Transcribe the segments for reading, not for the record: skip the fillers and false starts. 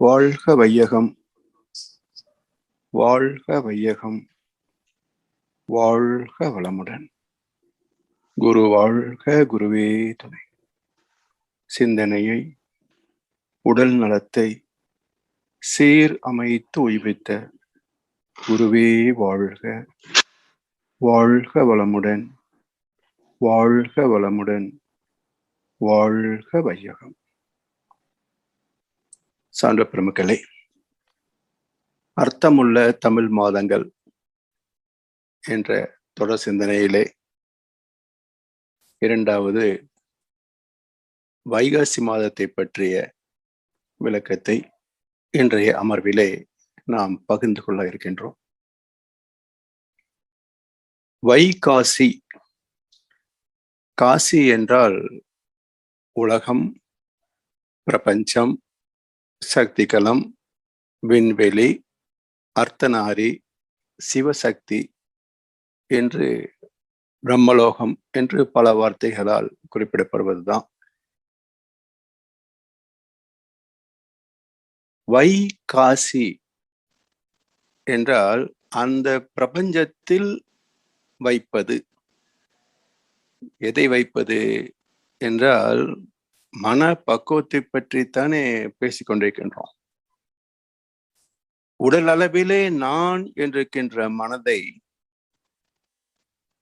வாழ்க வையகம், வாழ்க வையகம், வாழ்க வளமுடன். குரு வாழ்க, குருவே துணை. சிந்தனையை, உடல் நலத்தை சீர் அமைத்து உய்வித்த குருவே வாழ்க, வாழ்க வளமுடன், வாழ்க வளமுடன், வாழ்க வையகம். சான்ற பெருமக்களே, அர்த்தமுள்ள தமிழ் மாதங்கள் என்ற தொடர் சிந்தனையிலே இரண்டாவது வைகாசி மாதத்தை பற்றிய விளக்கத்தை இன்றைய அமர்விலே நாம் பகிர்ந்து கொள்ள இருக்கின்றோம். வைகாசி, காசி என்றால் உலகம், பிரபஞ்சம், சக்திகளம், விண்வெளி, அர்த்தநாரி, சிவசக்தி என்று பிரம்மலோகம் என்று பல வார்த்தைகளால் குறிப்பிடப்படுவதுதான். வைகாசி என்றால் அந்த பிரபஞ்சத்தில் வைப்பது. எதை வைப்பது என்றால் மன பக்குவத்தை பற்றித்தானே பேசிக்கொண்டிருக்கின்றோம். உடல் அளவிலே நான் என்றிருக்கின்ற மனதை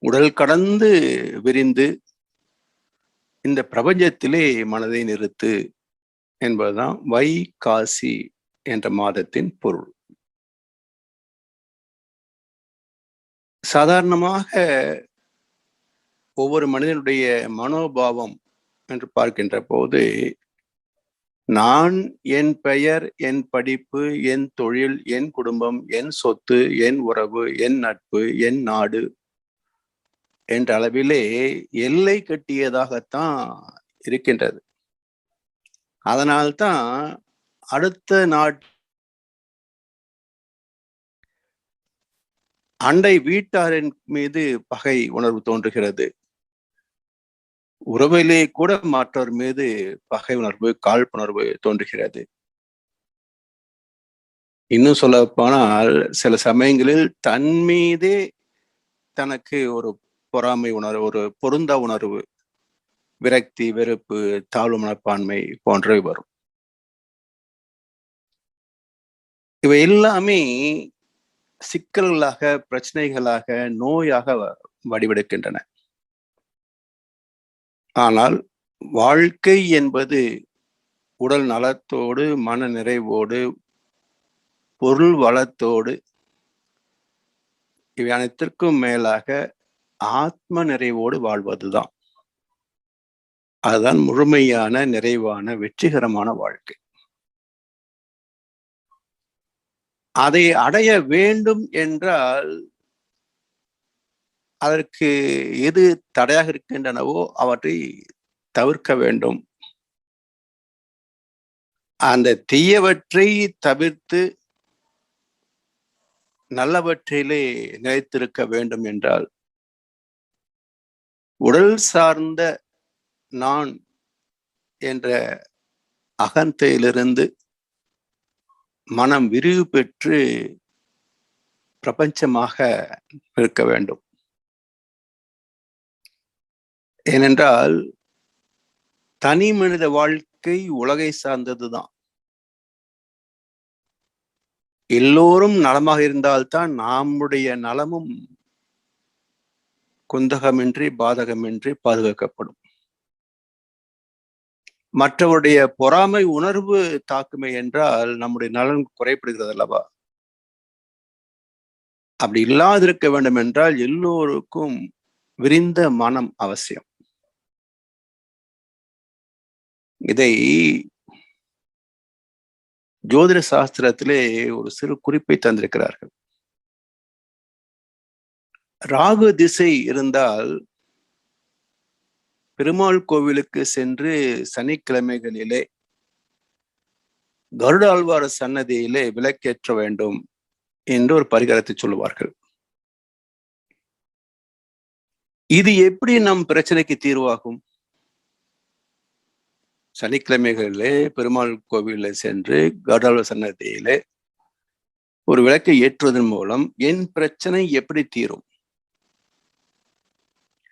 உடல் கடந்து விரிந்து இந்த பிரபஞ்சத்திலே மனதை நிறுத்து என்பதுதான் வைகாசி என்ற மாதத்தின் பொருள். சாதாரணமாக ஒவ்வொரு மனிதனுடைய மனோபாவம் என்று பார்க்கின்ற போது, நான், என் பெயர், என் படிப்பு, என் தொழில், என் குடும்பம், என் சொத்து, என் உறவு, என் நட்பு, என் நாடு என்ற அளவிலே எல்லை கட்டியதாகத்தான் இருக்கின்றது. அதனால்தான் அடுத்த அண்டை வீட்டாரின் மீது பகை உணர்வு தோன்றுகிறது. உறவிலே கூட மற்றவர் மீது பகை உணர்வு, காழ்ப்புணர்வு தோன்றுகிறது. இன்னும் சொல்ல போனால் சில சமயங்களில் தன் மீதே தனக்கு ஒரு பொறாமை உணர்வு, ஒரு பொருந்தா உணர்வு, விரக்தி, வெறுப்பு, தாழ்வு மனப்பான்மை போன்றவை வரும். இவை எல்லாமே சிக்கல்களாக, பிரச்சனைகளாக, நோயாக வடிவெடுக்கின்றன. ஆனால் வாழ்க்கை என்பது உடல் நலத்தோடு, மன நிறைவோடு, பொருள் வளத்தோடு, இவை அனைத்திற்கும் மேலாக ஆத்ம நிறைவோடு வாழ்வதுதான். அதுதான் முழுமையான, நிறைவான, வெற்றிகரமான வாழ்க்கை. அதை அடைய வேண்டும் என்றால் அதற்கு எது தடையாக இருக்கின்றனவோ அவற்றை தவிர்க்க வேண்டும். அந்த தீயவற்றை தவிர்த்து நல்லவற்றிலே நிலைத்திருக்க வேண்டும் என்றால் உடல் சார்ந்த நான் என்ற அகந்தையிலிருந்து மனம் விரிவு பெற்று பிரபஞ்சமாக இருக்க வேண்டும். ஏனென்றால் தனி மனித வாழ்க்கை உலகை சார்ந்ததுதான். எல்லோரும் நலமாக இருந்தால்தான் நம்முடைய நலமும் குந்தகமின்றி, பாதகமின்றி பாதுகாக்கப்படும். மற்றவருடைய பொறாமை உணர்வு தாக்குமே என்றால் நம்முடைய நலன் குறைபடுகிறது அல்லவா? அப்படி இல்லாதிருக்க வேண்டும் என்றால் எல்லோருக்கும் விரிந்த மனம் அவசியம். இதை ஜோதிட சாஸ்திரத்திலே ஒரு சிறு குறிப்பை தந்திருக்கிறார்கள். ராகு திசை இருந்தால் பெருமாள் கோவிலுக்கு சென்று சனிக்கிழமைகளிலே கருடாழ்வார் சன்னதியிலே விளக்கேற்ற வேண்டும் என்று ஒரு பரிகாரத்தை சொல்லுவார்கள். இது எப்படி நம் பிரச்சனைக்கு தீர்வாகும்? சனிக்கிழமைகளிலே பெருமாள் கோவிலில் சென்று கருடாழ்வார் சன்னதியிலே ஒரு விளக்கை ஏற்றுவதன் மூலம் என் பிரச்சனை எப்படி தீரும்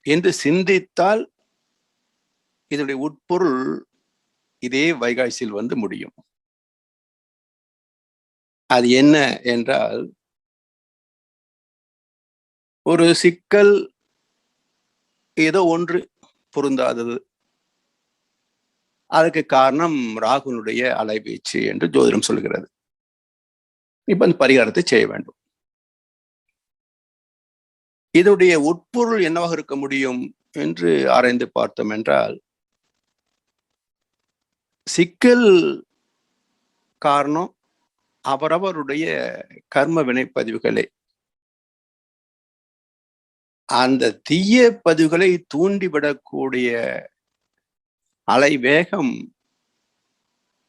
என்று சிந்தித்தால் இதனுடைய உட்பொருள் இதே வைகாசியில் வந்து முடியும். அது என்ன என்றால், ஒரு சிக்கல் ஏதோ ஒன்று பொருந்தாதது, அதுக்கு காரணம் ராகுனுடைய அலைவீச்சு என்று ஜோதிடம் சொல்கிறது. இப்ப அந்த பரிகாரத்தை செய்ய வேண்டும். இதனுடைய உட்பொருள் என்னவாக இருக்க முடியும் என்று ஆராய்ந்து பார்த்தோம் என்றால், சிக்கல் காரணம் அவரவருடைய கர்ம வினைப்பதிவுகளே. அந்த தீய பதிவுகளை தூண்டிவிடக்கூடிய அலை வேகம்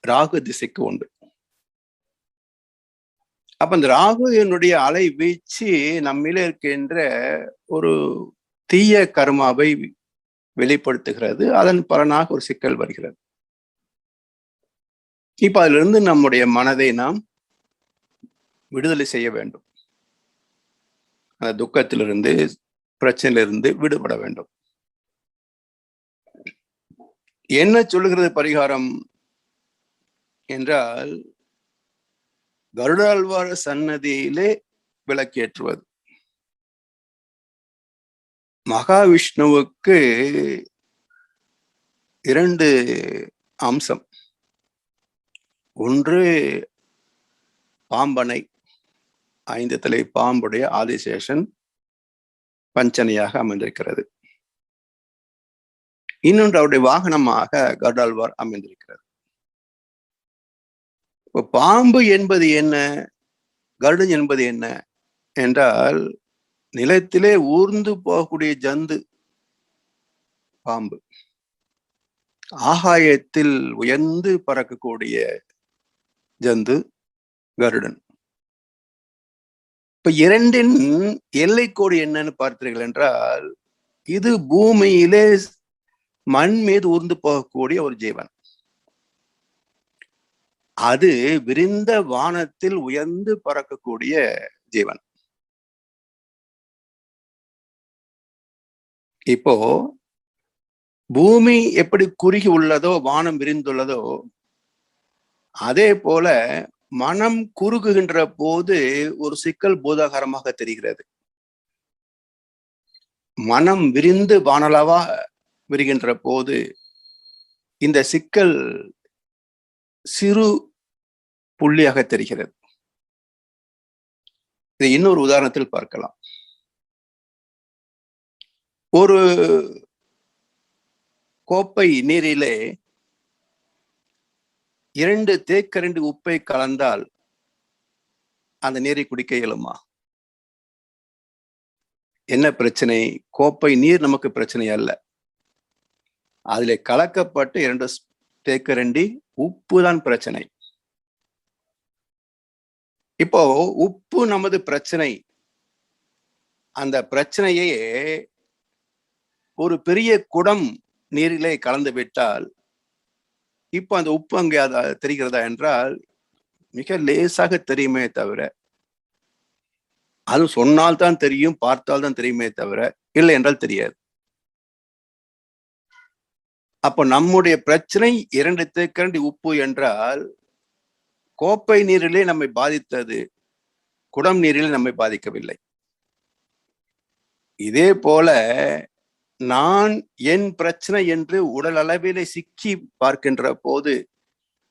ராகு திசைக்கு உண்டு. அப்ப அந்த ராகு என்னுடைய அலை வீச்சு நம்மில இருக்கின்ற ஒரு தீய கர்மாவை வெளிப்படுத்துகிறது. அதன் பலனாக ஒரு சிக்கல் வருகிறது. இப்ப அதிலிருந்து நம்முடைய மனதை நாம் விடுதலை செய்ய வேண்டும். அந்த துக்கத்திலிருந்து, பிரச்சனையிலிருந்து விடுபட வேண்டும். என்ன சொல்லுகிறது பரிகாரம் என்றால், கருடாழ்வார் சன்னதியிலே விளக்கேற்றுவது. மகாவிஷ்ணுவுக்கு 2 அம்சம். ஒன்று பாம்பனை, 5 தலை பாம்புடைய ஆதிசேஷன் பஞ்சனையாக அமைந்திருக்கிறது. இன்னொன்று அவருடைய வாகனமாக கருடாழ்வார் அமைந்திருக்கிறது. பாம்பு என்பது என்ன, கருடன் என்பது என்ன என்றால், நிலத்திலே ஊர்ந்து போகக்கூடிய ஜந்து பாம்பு, ஆகாயத்தில் உயர்ந்து பறக்கக்கூடிய ஜந்து கருடன். இப்ப இரண்டின் எல்லைக்கோடு என்னன்னு பார்த்தீர்கள் என்றால், இது பூமியிலே மண் மீது ஊர்ந்து போகக்கூடிய ஒரு ஜீவன். அது விரிந்த வானத்தில் உயர்ந்து பறக்கக்கூடிய ஜீவன். இப்போ பூமி எப்படி குறுகி உள்ளதோ, வானம் விரிந்துள்ளதோ, அதே போல மனம் குறுகுகின்ற போது ஒரு சிக்கல் பூதாகாரமாக தெரிகிறது. மனம் விரிந்து வானளவா விரிகின்ற போது இந்த சிக்கல் சிறு புள்ளியாக தெரிகிறது. இதை இன்னொரு உதாரணத்தில் பார்க்கலாம். ஒரு கோப்பை நீரிலே 2 தேக்கரண்டி உப்பை கலந்தால் அந்த நீரை குடிக்க இயலுமா? என்ன பிரச்சனை? கோப்பை நீர் நமக்கு பிரச்சனை அல்ல. அதிலே கலக்கப்பட்டு 2 தேக்கரண்டி உப்பு தான் பிரச்சனை. இப்போ உப்பு நமது பிரச்சனை. அந்த பிரச்சனையே ஒரு பெரிய குடம் நீரிலே கலந்து விட்டால், இப்போ அந்த உப்பு அங்கே தெரிகிறதா என்றால் மிக லேசாக தெரியுமே தவிர, அது சொன்னால் தான் தெரியும், பார்த்தால் தான் தெரியுமே தவிர, இல்லை என்றால் தெரியாது. அப்போ நம்முடைய பிரச்சனை 2 தேக்கரண்டி உப்பு என்றால், கோப்பை நீரிலே நம்மை பாதித்தது, குடம் நீரிலே நம்மை பாதிக்கவில்லை. இதே போல நான் என் பிரச்சனை என்று உடல் அளவிலே சிக்கி பார்க்கின்ற போது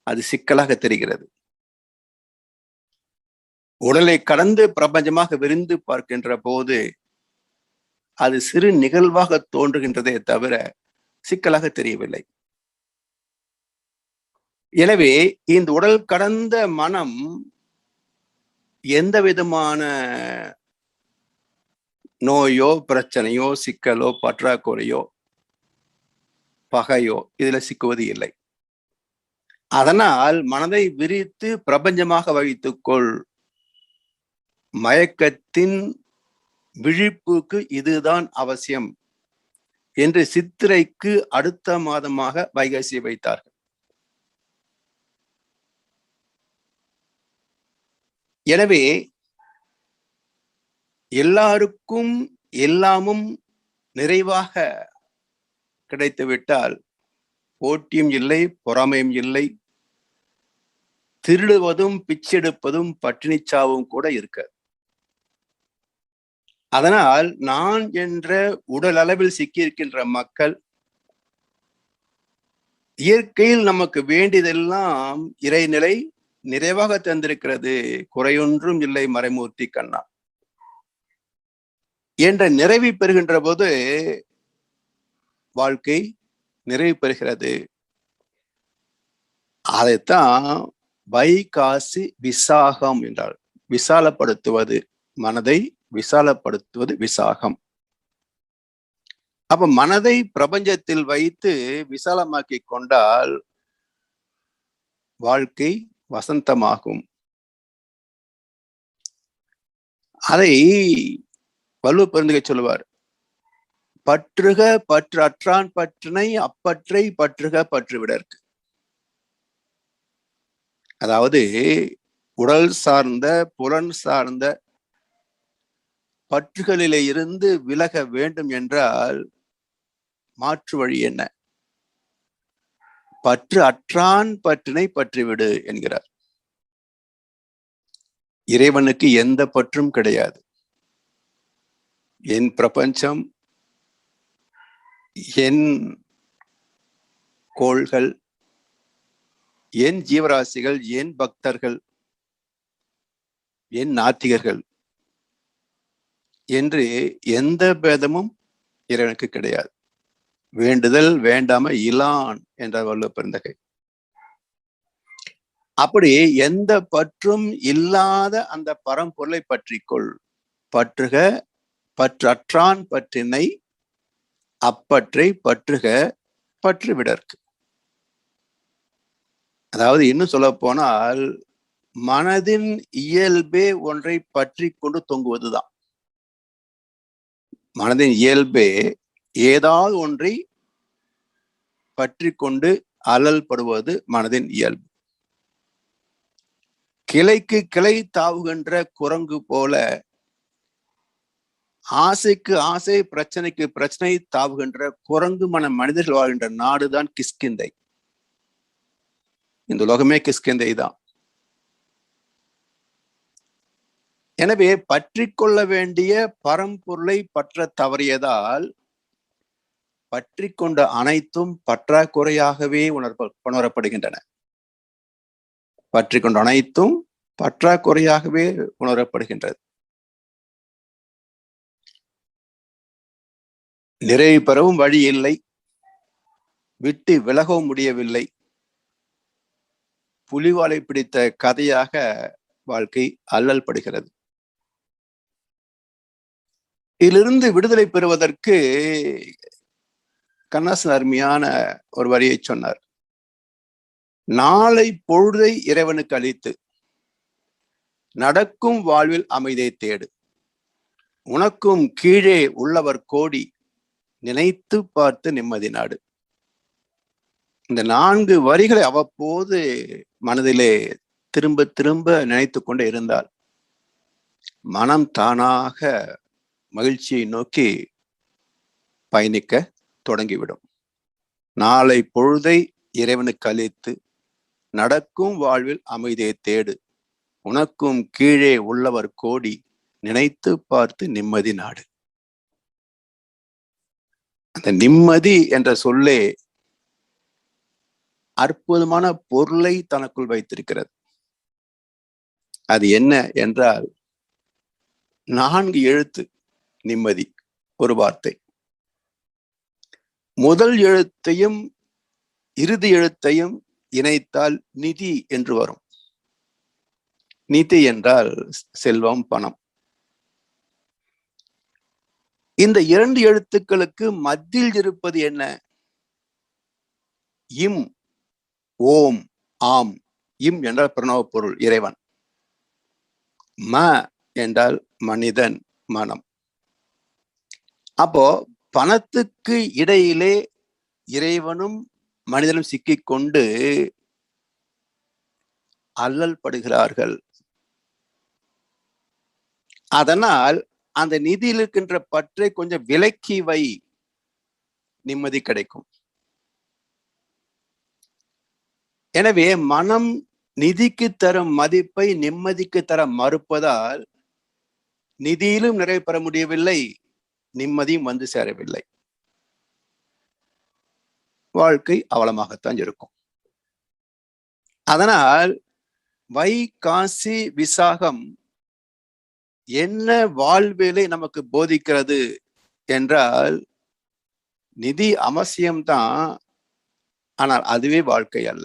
அது சிக்கலாக தெரிகிறது. உடலை கடந்து பிரபஞ்சமாக விரிந்து பார்க்கின்ற போது அது சிறு நிகழ்வாக தோன்றுகின்றதே தவிர சிக்கலாக தெரியவில்லை. எனவே இந்த உடல் கடந்த மனம் எந்த விதமான நோயோ, பிரச்சனையோ, சிக்கலோ, பற்றாக்குறையோ, பகையோ இதுல சிக்குவது இல்லை. அதனால் மனதை விரித்து பிரபஞ்சமாக வைத்துக்கொள். மயக்கத்தின் விழிப்புக்கு இதுதான் அவசியம் என்று சித்திரைக்கு அடுத்த மாதமாக வைகாசி வைத்தார்கள். எனவே எல்லாருக்கும் எல்லாமும் நிறைவாக கிடைத்துவிட்டால் போட்டியும் இல்லை, பொறாமையும் இல்லை, திருடுவதும் பிச்செடுப்பதும் பட்டினிச்சாவும் கூட இருக்காது. அதனால் நான் என்ற உடல் அளவில் சிக்கியிருக்கின்ற மக்கள் இயற்கையில் நமக்கு வேண்டியதெல்லாம் இறைநிலை நிறைவாக தந்திருக்கிறது, குறையொன்றும் இல்லை மறைமூர்த்தி கண்ணா என்ற நிறைவை பெறுகின்ற போது வாழ்க்கை நிறைவு பெறுகிறது. அதைத்தான் வைகாசி விசாகம் என்றால், விசாலப்படுத்துவது மனதை, விசாலப்படுத்துவது விசாகம். அப்ப மனதை பிரபஞ்சத்தில் வைத்து விசாலமாக்கி கொண்டால் வாழ்க்கை வசந்தமாகும். அதை வள்ளுவ பெருந்தகை சொல்லுவார், பற்றுக பற்று அற்றான் பற்றினை அப்பற்றை பற்றுக பற்றுவிடற்கு. அதாவது உடல் சார்ந்த புலன் சார்ந்த பற்றுகளிலே இருந்து விலக வேண்டும் என்றால் மாற்று வழி என்ன? பற்று அற்றான் பற்றினை பற்றிவிடு என்கிறார். இறைவனுக்கு எந்த பற்றும் கிடையாது. என் பிரபஞ்சம், என் கோள்கள், என் ஜீவராசிகள், என் பக்தர்கள், என் நாத்திகர்கள் என்று எந்த பேதமும் இறைவனுக்கு கிடையாது. வேண்டுதல் வேண்டாம இலான் என்ற வள்ளுவ பெருந்தகை. அப்படி எந்த பற்றும் இல்லாத அந்த பரம்பொருளை பற்றிக்கொள். பற்றுக பற்றற்றான் பற்றினை அப்பற்றை பற்றுக பற்றுவிடற்கு. அதாவது இன்னும் சொல்ல போனால் மனதின் இயல்பே ஒன்றை பற்றி கொண்டு தொங்குவதுதான். மனதின் இயல்பே ஏதாவது ஒன்றை பற்றி கொண்டு அலல் படுவது மனதின் இயல்பு. கிளைக்கு கிளை தாவுகின்ற குரங்கு போல ஆசைக்கு ஆசை, பிரச்சனைக்கு பிரச்சனை தாவுகின்ற குரங்கு மன மனிதர்கள் வாழ்கின்ற நாடுதான் கிஷ்கிந்தை. இந்த உலகமே கிஷ்கிந்தை தான். எனவே பற்றி கொள்ள வேண்டிய பரம்பொருளை பற்ற தவறியதால் பற்றி கொண்ட அனைத்தும் பற்றாக்குறையாகவே உணரப்படுகின்றன. பற்றி கொண்ட அனைத்தும் பற்றாக்குறையாகவே உணரப்படுகின்றது. நிறைவு பெறவும் வழி இல்லை, விட்டு விலகவும் முடியவில்லை. புலிவாலை பிடித்த கதையாக வாழ்க்கை அல்லல் படுகிறது. இதிலிருந்து விடுதலை பெறுவதற்கு கண்ணாசன் அருமையான ஒரு வரியை சொன்னார். நாளை பொழுதை இறைவனுக்கு அளித்து நடக்கும் வாழ்வில் அமைதியை தேடு. உனக்கும் கீழே உள்ளவர் கோடி நினைத்து பார்த்து நிம்மதி நாடு. இந்த 4 வரிகளை அவ்வப்போது மனதிலே திரும்ப திரும்ப நினைத்து கொண்டே இருந்தால் மனம் தானாக மகிழ்ச்சியை நோக்கி பயணிக்க தொடங்கிவிடும். நாளை பொழுதை இறைவனுக்கு அளித்து நடக்கும் வாழ்வில் அமைதியை தேடு. உனக்கும் கீழே உள்ளவர் கோடி நினைத்து பார்த்து நிம்மதி நாடு. அந்த நிம்மதி என்ற சொல்லே அற்புதமான பொருளை தனக்குள் வைத்திருக்கிறது. அது என்ன என்றால் 4 எழுத்து நிம்மதி, ஒரு வார்த்தை. முதல் எழுத்தையும் இறுதி எழுத்தையும் இணைத்தால் நிதி என்று வரும். நிதி என்றால் செல்வம், பணம். இந்த 2 எழுத்துக்களுக்கு மத்தியில் இருப்பது என்ன? இம், ஓம், ஆம். இம் என்றால் பிரணவ பொருள், இறைவன். ம என்றால் மனிதன், மனம். அப்போ பணத்துக்கு இடையிலே இறைவனும் மனிதனும் சிக்கிக்கொண்டு அல்லல் படுகிறார்கள். அதனால் அந்த நிதியில் இருக்கின்ற பற்றை கொஞ்சம் விலக்கி வை, நிம்மதி கிடைக்கும். எனவே மனம் நிதிக்கு தரும் மதிப்பை நிம்மதிக்கு தர மறுப்பதால் நிதியிலும் நிறைவு பெற முடியவில்லை, நிம்மதியும் வந்து சேரவில்லை. வாழ்க்கை அவலமாகத்தான் இருக்கும். அதனால் வை காசி விசாகம் என்ன வாழ்வியலை நமக்கு போதிக்கிறது என்றால், நிதி அவசியம்தான், ஆனால் அதுவே வாழ்க்கை அல்ல.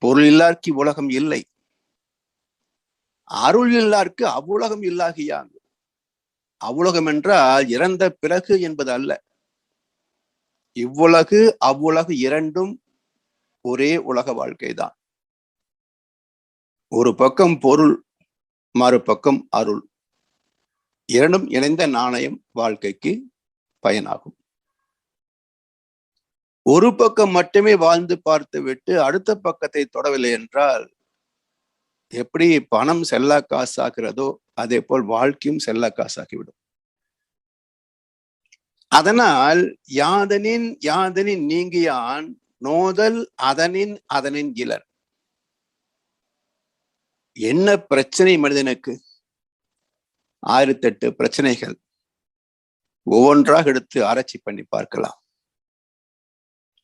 பொருள் இல்லார்க்கு உலகம் இல்லை, அருள் இல்லார்க்கு அவ்வுலகம் இல்லாகியாங்கு. அவ்வுலகம் என்றால் இறந்த பிறகு என்பது அல்ல. இவ்வுலகு அவ்வுலகு இரண்டும் ஒரே உலக வாழ்க்கைதான். ஒரு பக்கம் பொருள், மறுபக்கம் அருள், இரண்டும் இணைந்த நாணயம் வாழ்க்கைக்கு பயனாகும். ஒரு பக்கம் மட்டுமே வாழ்ந்து பார்த்து விட்டு அடுத்த பக்கத்தை தொடவில்லை என்றால் எப்படி பணம் செல்லா காசாகிறதோ அதே போல் வாழ்க்கையும் செல்லா காசாகிவிடும். அதனால் யாதனின் யாதனின் நீங்கியான் நோதல் அதனின் அதனின் இலர். என்ன பிரச்சனை மனிதனுக்கு? 1008 பிரச்சனைகள், ஒவ்வொன்றாக எடுத்து ஆராய்ச்சி பண்ணி பார்க்கலாம்.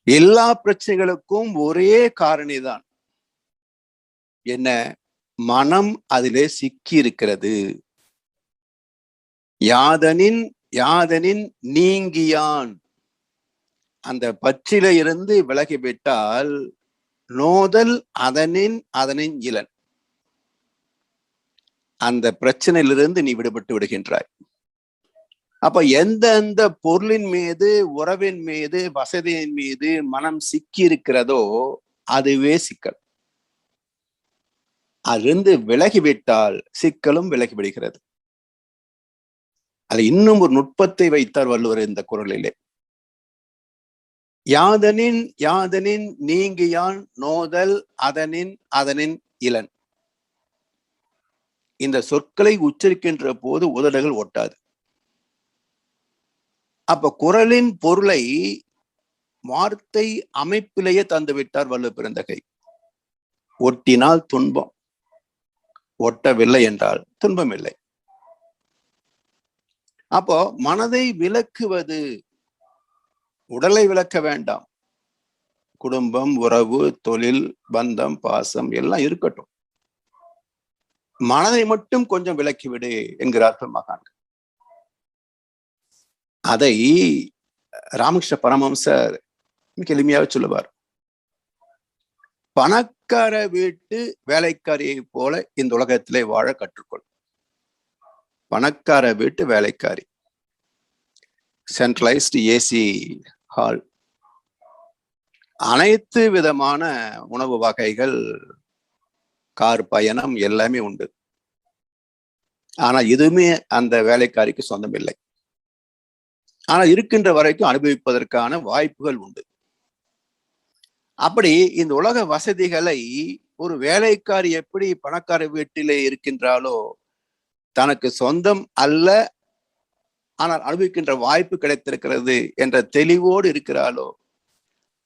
எல்லா பிரச்சனைகளுக்கும் ஒரே காரணிதான். என்ன? மனம் அதிலே சிக்கி இருக்கிறது. யாதனின் யாதனின் நீங்கியான், அந்த பற்றில இருந்து விலகிவிட்டால் நோதல் அதனின் அதனின் இலன், அந்த பிரச்சனையிலிருந்து நீ விடுபட்டு விடுகின்றாய். அப்ப எந்தெந்த பொருளின் மீது, உறவின் மீது, வசதியின் மீது மனம் சிக்கி இருக்கிறதோ அதுவே சிக்கல். அதிலிருந்து விலகிவிட்டால் சிக்கலும் விலகிவிடுகிறது. அது இன்னும் ஒரு நுட்பத்தை வைத்தார் வள்ளுவர் இந்த குறளிலே. யாதனின் யாதனின் நீங்கியான் நோதல் அதனின் அதனின் இலன். இந்த சொற்களை உச்சரிக்கின்ற போது உதடுகள் ஒட்டாது. அப்ப குறளின் பொருளை வார்த்தை அமைப்பிலேயே தந்துவிட்டார் வள்ளுவர் பெருந்தகை. ஒட்டினால் துன்பம், ஒட்டவில்லை என்றால் துன்பம் இல்லை. அப்போ மனதை விலக்குவது, உடலை விலக்க வேண்டாம். குடும்பம், உறவு, தொழில், பந்தம், பாசம் எல்லாம் இருக்கட்டும், மனதை மட்டும் கொஞ்சம் விலக்கிவிடு என்கிறார்கள் மகான். அதை ராமகிருஷ்ண பரமஹம்சர் எளிமையாக சொல்லுவார். பணக்கார வீட்டு வேலைக்காரியை போல இந்த உலகத்திலே வாழ கற்றுக்கொள். பணக்கார வீட்டு வேலைக்காரி, சென்ட்ரலைஸ்டு ஏசி ஹால், அனைத்து விதமான உணவு வகைகள், கார் பயணம் எல்லாமே உண்டு. ஆனா எதுவுமே அந்த வேலைக்காரிக்கு சொந்தம் இல்லை. ஆனா இருக்கின்ற வரைக்கும் அனுபவிப்பதற்கான வாய்ப்புகள் உண்டு. அப்படி இந்த உலக வசதிகளை ஒரு வேலைக்காரி எப்படி பணக்கார வீட்டிலே இருக்கின்றாலோ, தனக்கு சொந்தம் அல்ல ஆனால் அனுபவிக்கின்ற வாய்ப்பு கிடைத்திருக்கிறது என்ற தெளிவோடு இருக்கிறாளோ,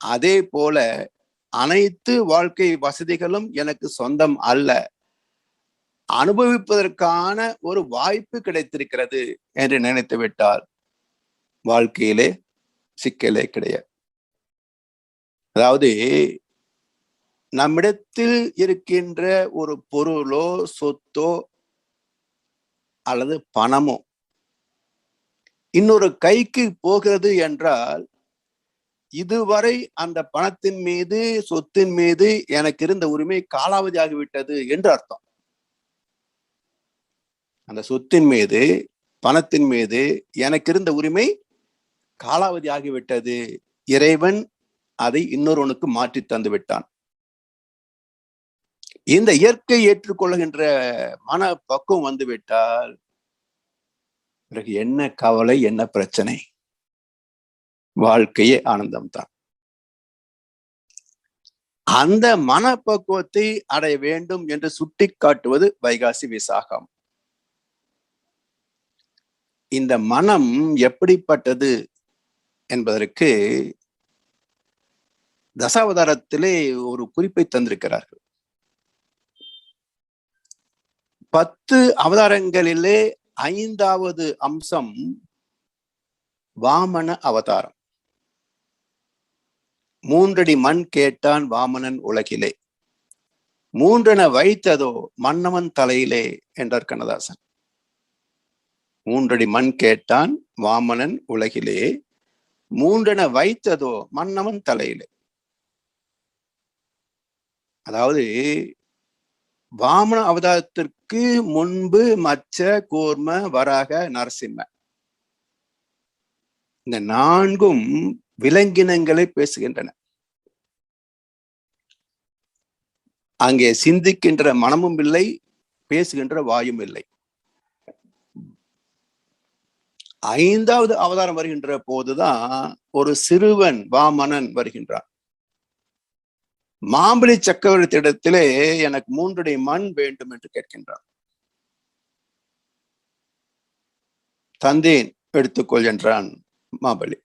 அதே போல அனைத்து வாழ்க்கை வசதிகளும் எனக்கு சொந்தம் அல்ல, அனுபவிப்பதற்கான ஒரு வாய்ப்பு கிடைத்திருக்கிறது என்று நினைத்து விட்டால் வாழ்க்கையிலே சிக்கலே கிடையாது. அதாவது நம்மிடத்தில் இருக்கின்ற ஒரு பொருளோ சொத்தோ அல்லது பணமோ இன்னொரு கைக்கு போகிறது என்றால், இதுவரை அந்த பணத்தின் மீது, சொத்தின் மீது எனக்கு இருந்த உரிமை காலாவதி ஆகிவிட்டது என்று அர்த்தம். அந்த சொத்தின் மீது, பணத்தின் மீது எனக்கு இருந்த உரிமை காலாவதி ஆகிவிட்டது. இறைவன் அதை இன்னொருவனுக்கு மாற்றி தந்து விட்டான். இந்த இயற்கை ஏற்றுக்கொள்கின்ற மன பக்குவம் வந்து விட்டால் பிறகு என்ன கவலை, என்ன பிரச்சனை? வாழ்க்கையே ஆனந்தம்தான். அந்த மனப்பக்குவத்தை அடைய வேண்டும் என்று சுட்டி காட்டுவது வைகாசி விசாகம். இந்த மனம் எப்படிப்பட்டது என்பதற்கு தசாவதாரத்திலே ஒரு குறிப்பை தந்திருக்கிறார்கள். 10 அவதாரங்களிலே 5வது அம்சம் வாமன அவதாரம். 3 அடி மண் கேட்டான் வாமனன் உலகிலே, 3 என வைத்ததோ மன்னவன் தலையிலே என்றார் கண்ணதாசன். 3 அடி மண் கேட்டான் வாமனன் உலகிலே, 3 என வைத்ததோ மன்னவன் தலையிலே. அதாவது வாமன அவதாரத்திற்கு முன்பு மச்ச, கூர்ம, வராக, நரசிம்ம இந்த 4ம் விலங்கினங்களை பேசுகின்றன. அங்கே சிந்திக்கின்ற மனமும் இல்லை, பேசுகின்ற வாயும் இல்லை. 5வது அவதாரம் வருகின்ற போதுதான் ஒரு சிறுவன் வாமனன் வருகின்றான். மாம்பழி சக்கரவர்த்தி இடத்திலே எனக்கு 3 அடி மண் வேண்டும் என்று கேட்கின்றான். தந்தேன், எடுத்துக்கொள் என்றான் மாம்பழி.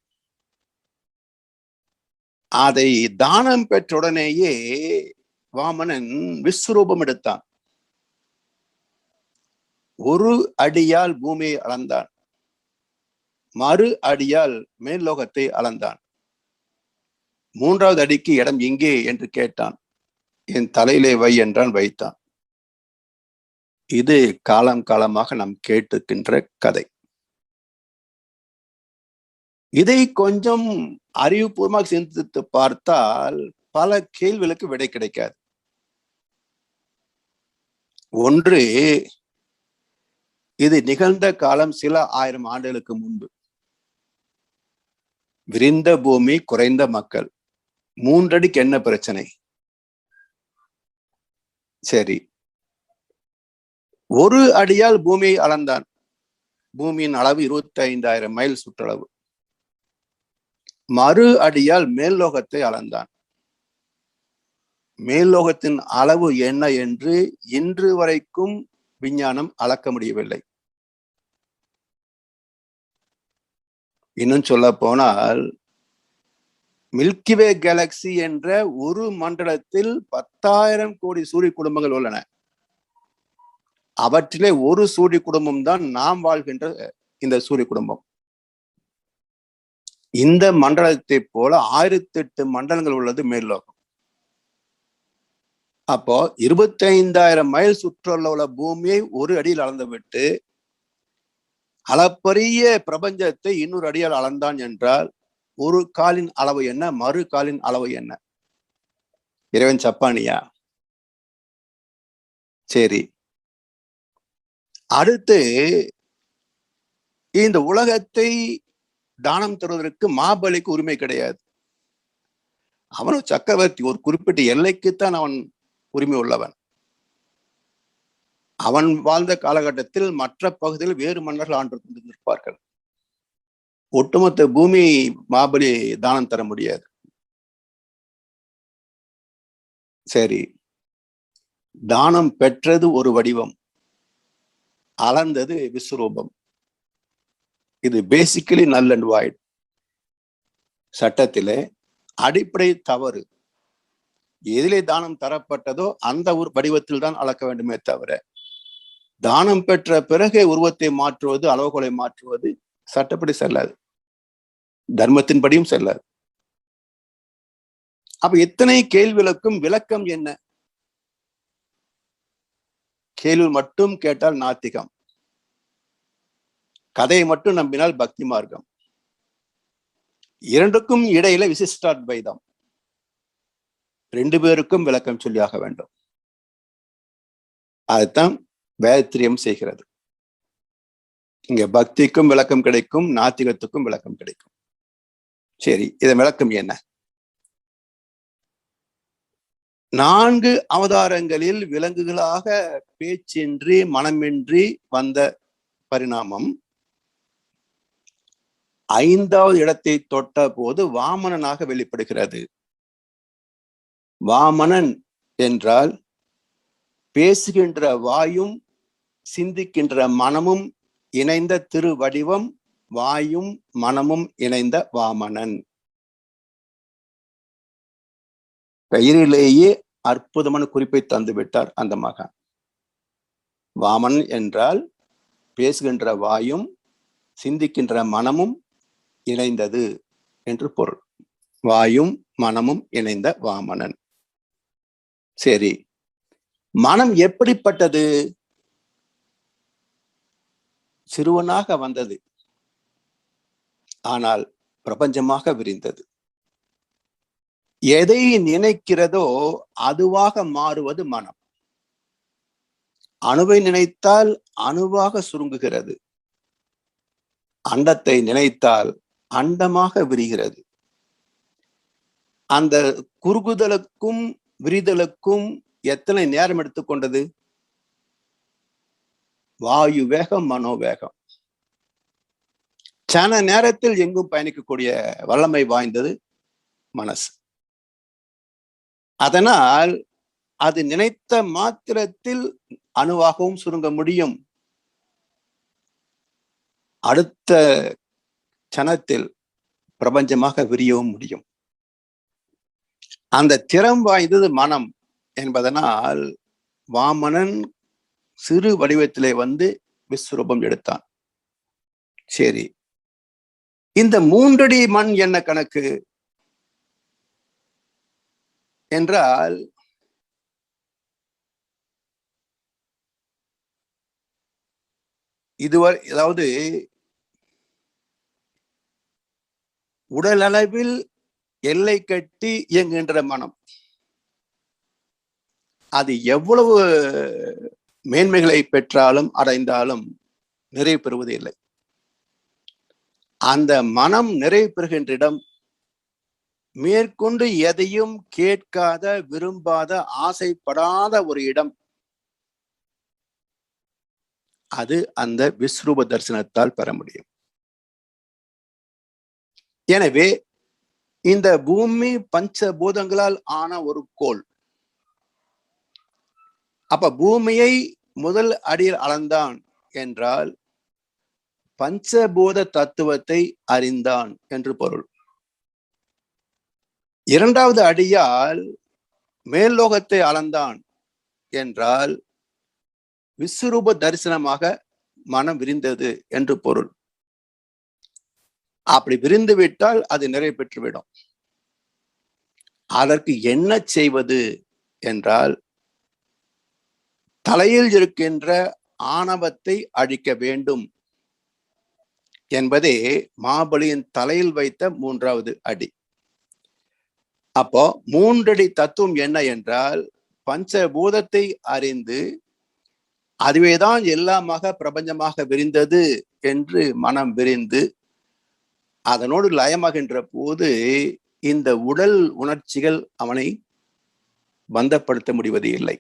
அதை தானம் பெற்றுடனேயே வாமனன் விஸ்வரூபம் எடுத்தான். 1 அடியால் பூமியை அளந்தான், மறு அடியால் மேல்லோகத்தை அளந்தான். 3வது அடிக்கு இடம் எங்கே என்று கேட்டான். என் தலையிலே வை என்றான், வைத்தான். இது காலம் காலமாக நாம் கேட்டுக்கின்ற கதை. இதை கொஞ்சம் அறிவுபூர்வமாக சிந்தித்து பார்த்தால் பல கேள்விகளுக்கு விடை கிடைக்காது. ஒன்று, இது நிகழ்ந்த காலம் சில 1000 ஆண்டுகளுக்கு முன்பு. விரிந்த பூமி, குறைந்த மக்கள், 3 அடிக்கு என்ன பிரச்சனை? சரி, 1 அடியால் பூமியை அளந்தான். பூமியின் அளவு 25,000 மைல் சுற்றளவு. மறு அடியால் மேல்லோகத்தை அளந்தான். மேல்லோகத்தின் அளவு என்ன என்று இன்று வரைக்கும் விஞ்ஞானம் அளக்க முடியவில்லை. இன்னும் சொல்ல போனால் மில்கிவே கேலக்சி என்ற ஒரு மண்டலத்தில் 10,000 கோடி சூரிய குடும்பங்கள் உள்ளன. அவற்றிலே ஒரு சூரிய குடும்பம் தான் நாம் வாழ்கின்ற இந்த சூரிய குடும்பம். இந்த மண்டலத்தை போல 1008 மண்டலங்கள் உள்ளது மேல்லோகம். அப்போ 25,000 மைல் சுற்றுலா உள்ள பூமியை 1 அடியில் அளந்து விட்டு அளப்பரிய பிரபஞ்சத்தை 200 அடியால் அளந்தான் என்றால் ஒரு காலின் அளவு என்ன, மறு காலின் அளவு என்ன? இறைவன் சப்பானியா? சரி, அடுத்து இந்த உலகத்தை தானம் தருவதற்கு மாபலிக்கு உரிமை கிடையாது. அவனும் சக்கரவர்த்தி, ஒரு குறிப்பிட்ட எல்லைக்குத்தான் அவன் உரிமை உள்ளவன். அவன் வாழ்ந்த காலகட்டத்தில் மற்ற பகுதியில் வேறு மன்னர்கள் ஆண்டு கொண்டிருப்பார்கள். ஒட்டுமொத்த பூமி மாபலி தானம் தர முடியாது. சரி, தானம் பெற்றது ஒரு வடிவம், அளந்தது விஸ்வரூபம். இது பேசிக்கலி நல் அண்ட் வாய்ட். சட்டத்திலே அடிப்படை தவறு. எதிலே தானம் தரப்பட்டதோ அந்த ஒரு வடிவத்தில் தான் அளக்க வேண்டுமே தவிர, தானம் பெற்ற பிறகு உருவத்தை மாற்றுவது, அளவுகோலை மாற்றுவது சட்டப்படி செல்லாது, தர்மத்தின்படியும் செல்லாது. அப்ப எத்தனை கேள்விகளுக்கும் விளக்கம் என்ன? கேள்வி மட்டும் கேட்டால் நாத்திகம், கதையை மட்டும் நம்பினால் பக்தி மார்க்கம். இரண்டுக்கும் இடையில விசிஷ்டாத்வைதம். 2 பேருக்கும் விளக்கம் சொல்லியாக வேண்டும். அதுதான் வேத்திரியம் செய்கிறது. இங்க பக்திக்கும் விளக்கம் கிடைக்கும், நாத்திகத்துக்கும் விளக்கம் கிடைக்கும். சரி, இதன் விளக்கம் என்ன? 4 அவதாரங்களில் விலங்குகளாக பேச்சின்றி மனமின்றி வந்த பரிணாமம் 5வது இடத்தை தொட்ட போது வாமனனாக வெளிப்படுகிறது. வாமனன் என்றால் பேசுகின்ற வாயும் சிந்திக்கின்ற மனமும் இணைந்த திருவடிவம், வாயும் மனமும் இணைந்த வாமனன். பெயரிலேயே அற்புதமான குறிப்பை தந்து விட்டார் அந்த மகான். வாமன் என்றால் பேசுகின்ற வாயும் சிந்திக்கின்ற மனமும் இணைந்தது என்று பொருள். வாயும் மனமும் இணைந்த வாமனன். சரி, மனம் எப்படிப்பட்டது? சிறுவனாக வந்தது, ஆனால் பிரபஞ்சமாக விரிந்தது. எதை நினைக்கிறதோ அதுவாக மாறுவது மனம். அணுவை நினைத்தால் அணுவாக சுருங்குகிறது, அண்டத்தை நினைத்தால் அண்டமாக விரிகிறது. அந்த குறுகுதலுக்கும் விரிதலுக்கும் எத்தனை நேரம் எடுத்துக்கொண்டது? வாயு வேகம், மனோவேகம். சன நேரத்தில் எங்கும் பயணிக்கக்கூடிய வல்லமை வாய்ந்தது மனசு. அதனால் அது நினைத்த மாத்திரத்தில் அணுவாகவும் சுருங்க முடியும். அடுத்த சனத்தில் பிரபஞ்சமாக விரியவும் முடியும். அந்த திறம் வாய்ந்தது மனம் என்பதனால் வாமனன் சிறு வடிவத்திலே வந்து விஸ்வரூபம் எடுத்தான். சரி, இந்த 3 அடி மண் என்ன கணக்கு என்றால், இதுவரை அதாவது உடலளவில் எல்லை கட்டி இயங்குகின்ற மனம் அது எவ்வளவு மேன்மைகளை பெற்றாலும் அடைந்தாலும் நிறைவு பெறுவது இல்லை. அந்த மனம் நிறைவு பெறுகின்ற இடம் மேற்கொண்டு எதையும் கேட்காத, விரும்பாத, ஆசைப்படாத ஒரு இடம். அது அந்த விஸ்வரூப தரிசனத்தால் பெற முடியும். எனவே இந்த பூமி பஞ்சபூதங்களால் ஆன ஒரு கோள். அப்ப பூமியை முதல் அடியில் அளந்தான் என்றால் பஞ்சபூத தத்துவத்தை அறிந்தான் என்று பொருள். 2வது அடியால் மேல்லோகத்தை அளந்தான் என்றால் விஸ்வரூப தரிசனமாக மனம் விரிந்தது என்று பொருள். அப்படி விரிந்து விட்டால் அது நிறைவு பெற்றுவிடும். அதற்கு என்ன செய்வது என்றால், தலையில் இருக்கின்ற ஆணவத்தை அழிக்க வேண்டும் என்பதே மாபலியின் தலையில் வைத்த 3வது அடி. அப்போ 3 அடி தத்துவம் என்ன என்றால், பஞ்சபூதத்தை அறிந்து அதுவேதான் எல்லாமாக பிரபஞ்சமாக விரிந்தது என்று மனம் விரிந்து அதனோடு லயமாகின்ற போது இந்த உடல் உணர்ச்சிகள் அவனை பந்தப்படுத்த முடிவது இல்லை.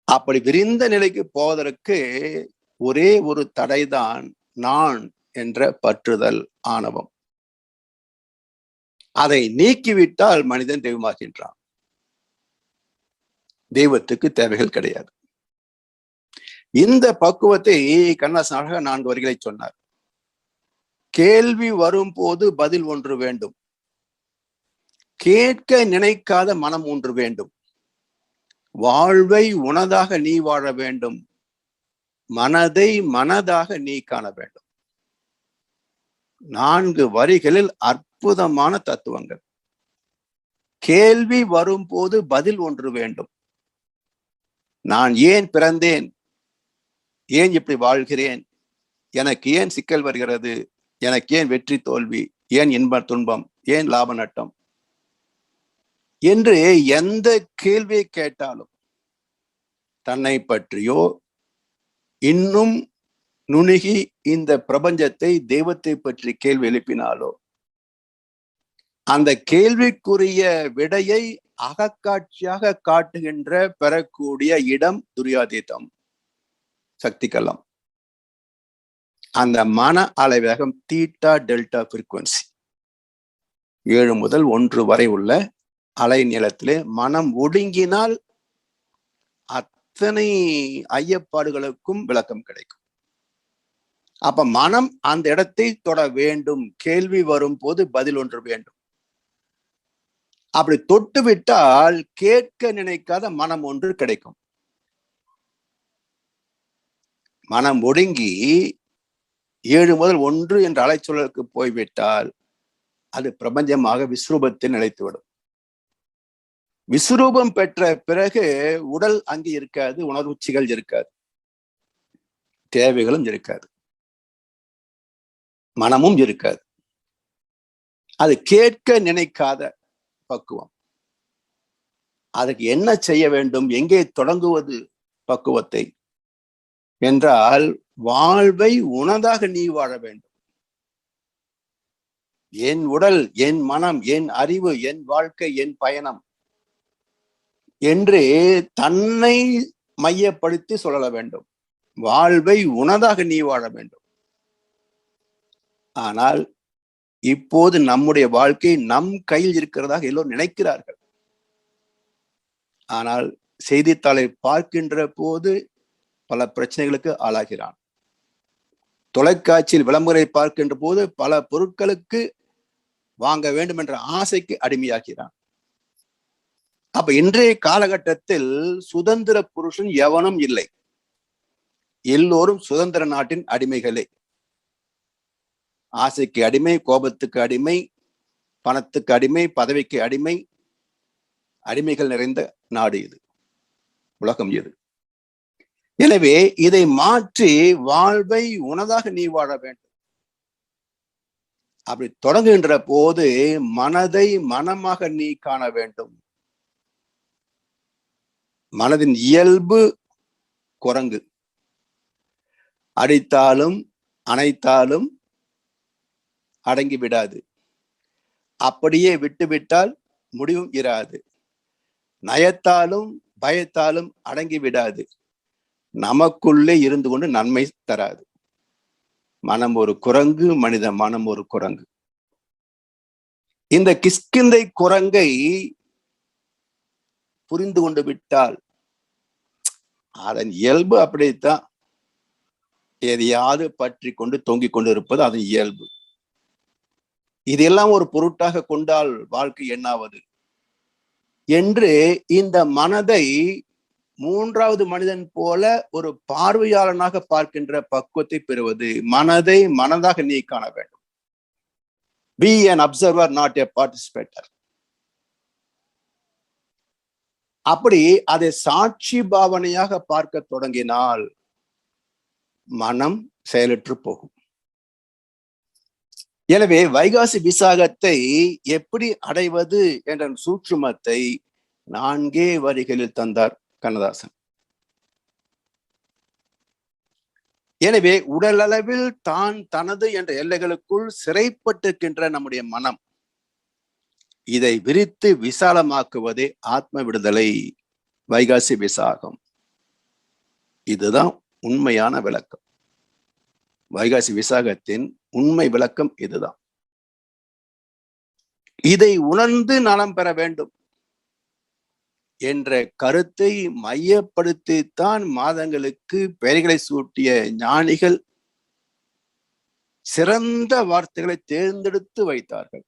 அப்படி விரிந்த நிலைக்கு போவதற்கு ஒரே ஒரு தடைதான் நான் என்ற பற்றுதல், ஆணவம். அதை நீக்கிவிட்டால் மனிதன் தெய்வமாகின்றான். தெய்வத்துக்கு தேவைகள் கிடையாது. இந்த பக்குவத்தை கண்ணதாசன் அழகாக 4 வரிகளை சொன்னார். கேள்வி வரும்போது பதில் ஒன்று வேண்டும், கேட்க நினைக்காத மனம் ஒன்று வேண்டும், வாழ்வை உனதாக நீ வாழ வேண்டும், மனதை மனதாக நீ காண வேண்டும். 4 வரிகளில் அற்புதமான தத்துவங்கள். கேள்வி வரும்போது பதில் ஒன்று வேண்டும். நான் ஏன் பிறந்தேன்? ஏன் இப்படி வாழ்கிறேன்? எனக்கு ஏன் சிக்கல் வருகிறது? எனக்கு ஏன் வெற்றி தோல்வி? ஏன் இன்ப துன்பம்? ஏன் லாப நட்டம்? என்று எந்த கேள்வியை கேட்டாலும், தன்னை பற்றியோ இன்னும் நுணுகி இந்த பிரபஞ்சத்தை, தெய்வத்தை பற்றி கேள்வி எழுப்பினாலோ, அந்த கேள்விக்குரிய விடையை அகக்காட்சியாக காட்டுகின்ற பெறக்கூடிய இடம் துரியாதீதம், சக்தி களம். அந்த மன அலைவேகம் தீட்டா டெல்டா ஃப்ரீக்வன்சி 7 முதல் 1 வரை உள்ள அலை நீளத்திலே மனம் ஒடுங்கினால் அத்தனை ஐயப்பாடுகளுக்கும் விளக்கம் கிடைக்கும். அப்ப மனம் அந்த இடத்தை தொட வேண்டும். கேள்வி வரும் போது பதில் ஒன்று வேண்டும். அப்படி தொட்டு விட்டால் கேட்க நினைக்காத மனம் ஒன்று கிடைக்கும். மனம் ஒடுங்கி 7 முதல் 1 என்ற அலைச்சொலுக்கு போய்விட்டால் அது பிரபஞ்சமாக விஸ்வரூபத்தில் நிலைத்துவிடும். விஸ்வரூபம் பெற்ற பிறகு உடல் அங்கே இருக்காது, உணர்வுச்சிகள் இருக்காது, தேவைகளும் இருக்காது, மனமும் இருக்காது. அது கேட்க நினைக்காத பக்குவம். அதுக்கு என்ன செய்ய வேண்டும், எங்கே தொடங்குவது பக்குவத்தை என்றால், வாழ்வை உனதாக நீ வாழ வேண்டும். என் உடல், என் மனம், என் அறிவு, என் வாழ்க்கை, என் பயணம் என்று தன்னை மையப்படுத்தி சொல்ல வேண்டும். வாழ்வை உனதாக நீ வாழ வேண்டும். ஆனால் இப்போது நம்முடைய வாழ்க்கை நம் கையில் இருக்கிறதாக எல்லோரும் நினைக்கிறார்கள். ஆனால் செய்தித்தாளை பார்க்கின்ற போது பல பிரச்சனைகளுக்கு ஆளாகிறான். தொலைக்காட்சியில் விளம்பரை பார்க்கின்ற போது பல பொருட்களுக்கு வாங்க வேண்டும் என்ற ஆசைக்கு அடிமையாகிறான். அப்ப இன்றைய காலகட்டத்தில் சுதந்திர புருஷன் எவனும் இல்லை. எல்லோரும் சுதந்திர நாட்டின் அடிமைகளே. ஆசைக்கு அடிமை, கோபத்துக்கு அடிமை, பணத்துக்கு அடிமை, பதவிக்கு அடிமை, அடிமைகள் நிறைந்த நாடு இது, உலகம் இது. எனவே இதை மாற்றி வாழ்வை உனதாக நீ வாழ வேண்டும். அப்படி தொடங்குகின்ற போது மனதை மனமாக நீ காண வேண்டும். மனதின் இயல்பு குரங்கு. அடித்தாலும் அணைத்தாலும் அடங்கி விடாது. அப்படியே விட்டுவிட்டால் முடிவும் இராது. நயத்தாலும் பயத்தாலும் அடங்கி விடாது. நமக்குள்ளே இருந்து கொண்டு நன்மை தராது. மனம் ஒரு குரங்கு, மனித மனம் ஒரு குரங்கு. இந்த கிஷ்கிந்தை குரங்கை புரிந்து கொண்டு விட்டால், அதன் இயல்பு அப்படித்தான், எதையாவது பற்றி கொண்டு தொங்கிக் கொண்டு இருப்பது அதன் இயல்பு. இதெல்லாம் ஒரு பொருட்டாக கொண்டால் வாழ்க்கை என்னாவது என்று இந்த மனதை 3வது மனிதன் போல ஒரு பார்வையாளனாக பார்க்கின்ற பக்குவத்தை பெறுவது. மனதை மனதாக நீ காண வேண்டும். Be an observer, not a participator. அப்படி அதை சாட்சி பாவனையாக பார்க்க தொடங்கினால் மனம் செயலற்று போகும். எனவே வைகாசி விசாகத்தை எப்படி அடைவது என்ற சூட்சுமத்தை 4 வரிகளில் தந்தார் கண்ணதாசன். எனவே உடலளவில் தான் தனது என்ற எல்லைகளுக்குள் சிறைப்பட்டிருக்கின்ற நம்முடைய மனம், இதை விரித்து விசாலமாக்குவதே ஆத்ம விடுதலை, வைகாசி விசாகம். இதுதான் உண்மையான விளக்கம். வைகாசி விசாகத்தின் உண்மை விளக்கம் இதுதான். இதை உணர்ந்து நலம் பெற வேண்டும் என்ற கருத்தை மையப்படுத்தித்தான் மாதங்களுக்கு பெயர்களை சூட்டிய ஞானிகள் சிறந்த வார்த்தைகளை தேர்ந்தெடுத்து வைத்தார்கள்.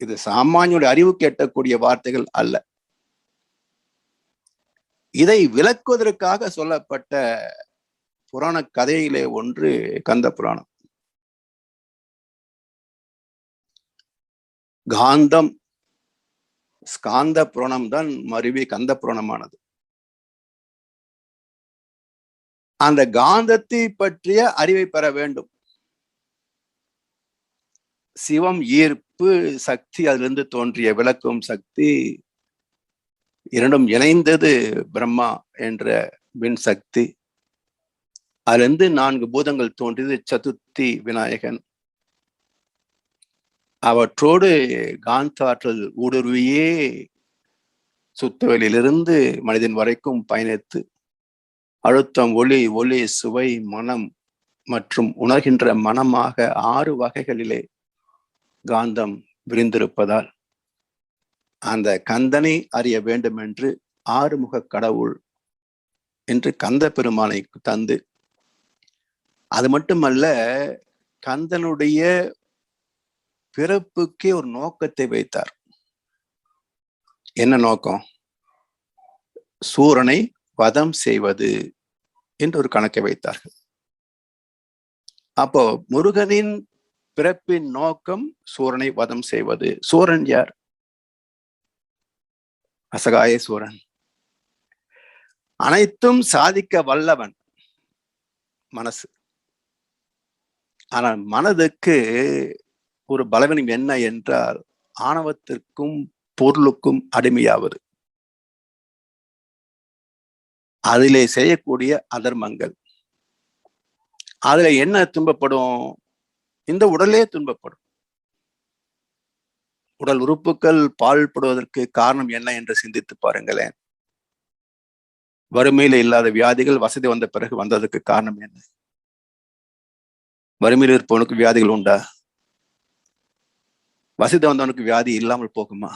இது சாமானியுடைய அறிவுக்கு எட்டக்கூடிய வார்த்தைகள் அல்ல. இதை விளக்குவதற்காக சொல்லப்பட்ட புராண கதையிலே ஒன்று கந்த புராணம். காந்தம் ஸ்காந்த புராணம் தான் மருவி கந்த புராணமானது. அந்த காந்தத்தை பற்றிய அறிவை பெற வேண்டும். சிவம் ஈர்ப்பு சக்தி, அதிலிருந்து தோன்றிய விளக்கும் சக்தி, இரண்டும் இணைந்தது பிரம்மா என்ற விண் சக்தி. அதிலிருந்து 4 பூதங்கள் தோன்றியது சதுர்த்தி விநாயகன். அவற்றோடு காந்தாற்றல் ஊடுருவியே சுத்தவெளியிலிருந்து மனிதன் வரைக்கும் பயணித்து அழுத்தம், ஒளி, ஒளி, சுவை, மனம் மற்றும் உணர்கின்ற மனமாக 6 வகைகளிலே காந்தம் விரிந்திருப்பதால் அந்த கந்தனை அறிய வேண்டும் என்று ஆறுமுக கடவுள் என்று கந்த பெருமானை தந்து, அது மட்டுமல்ல, கந்தனுடைய பிறப்புக்கே ஒரு நோக்கத்தை வைத்தார். என்ன நோக்கம்? சூரனை வதம் செய்வது என்று ஒரு கணக்கை வைத்தார்கள். அப்போ முருகனின் பிறப்பின் நோக்கம் சூரனை வதம் செய்வது. சூரன் யார்? அசகாய சூரன். அனைத்தும் சாதிக்க வல்லவன் மனசு. ஆனால் மனதுக்கு ஒரு பலவீனம் என்ன என்றால் ஆணவத்திற்கும் பொருளுக்கும் அடிமையாவது. அதிலே செய்யக்கூடிய அதர்மங்கள், அதுல என்ன துன்பப்படும்? இந்த உடலே துன்பப்படும். உடல் உறுப்புகள் பாழ்படுவதற்கு காரணம் என்ன என்று சிந்தித்து பாருங்களேன். வறுமையில இல்லாத வியாதிகள் வசதி வந்த பிறகு வந்ததுக்கு காரணம் என்ன? வறுமையில் இருப்பவனுக்கு வியாதிகள் உண்டா? வசதி வந்தவனுக்கு வியாதி இல்லாமல் போகுமா?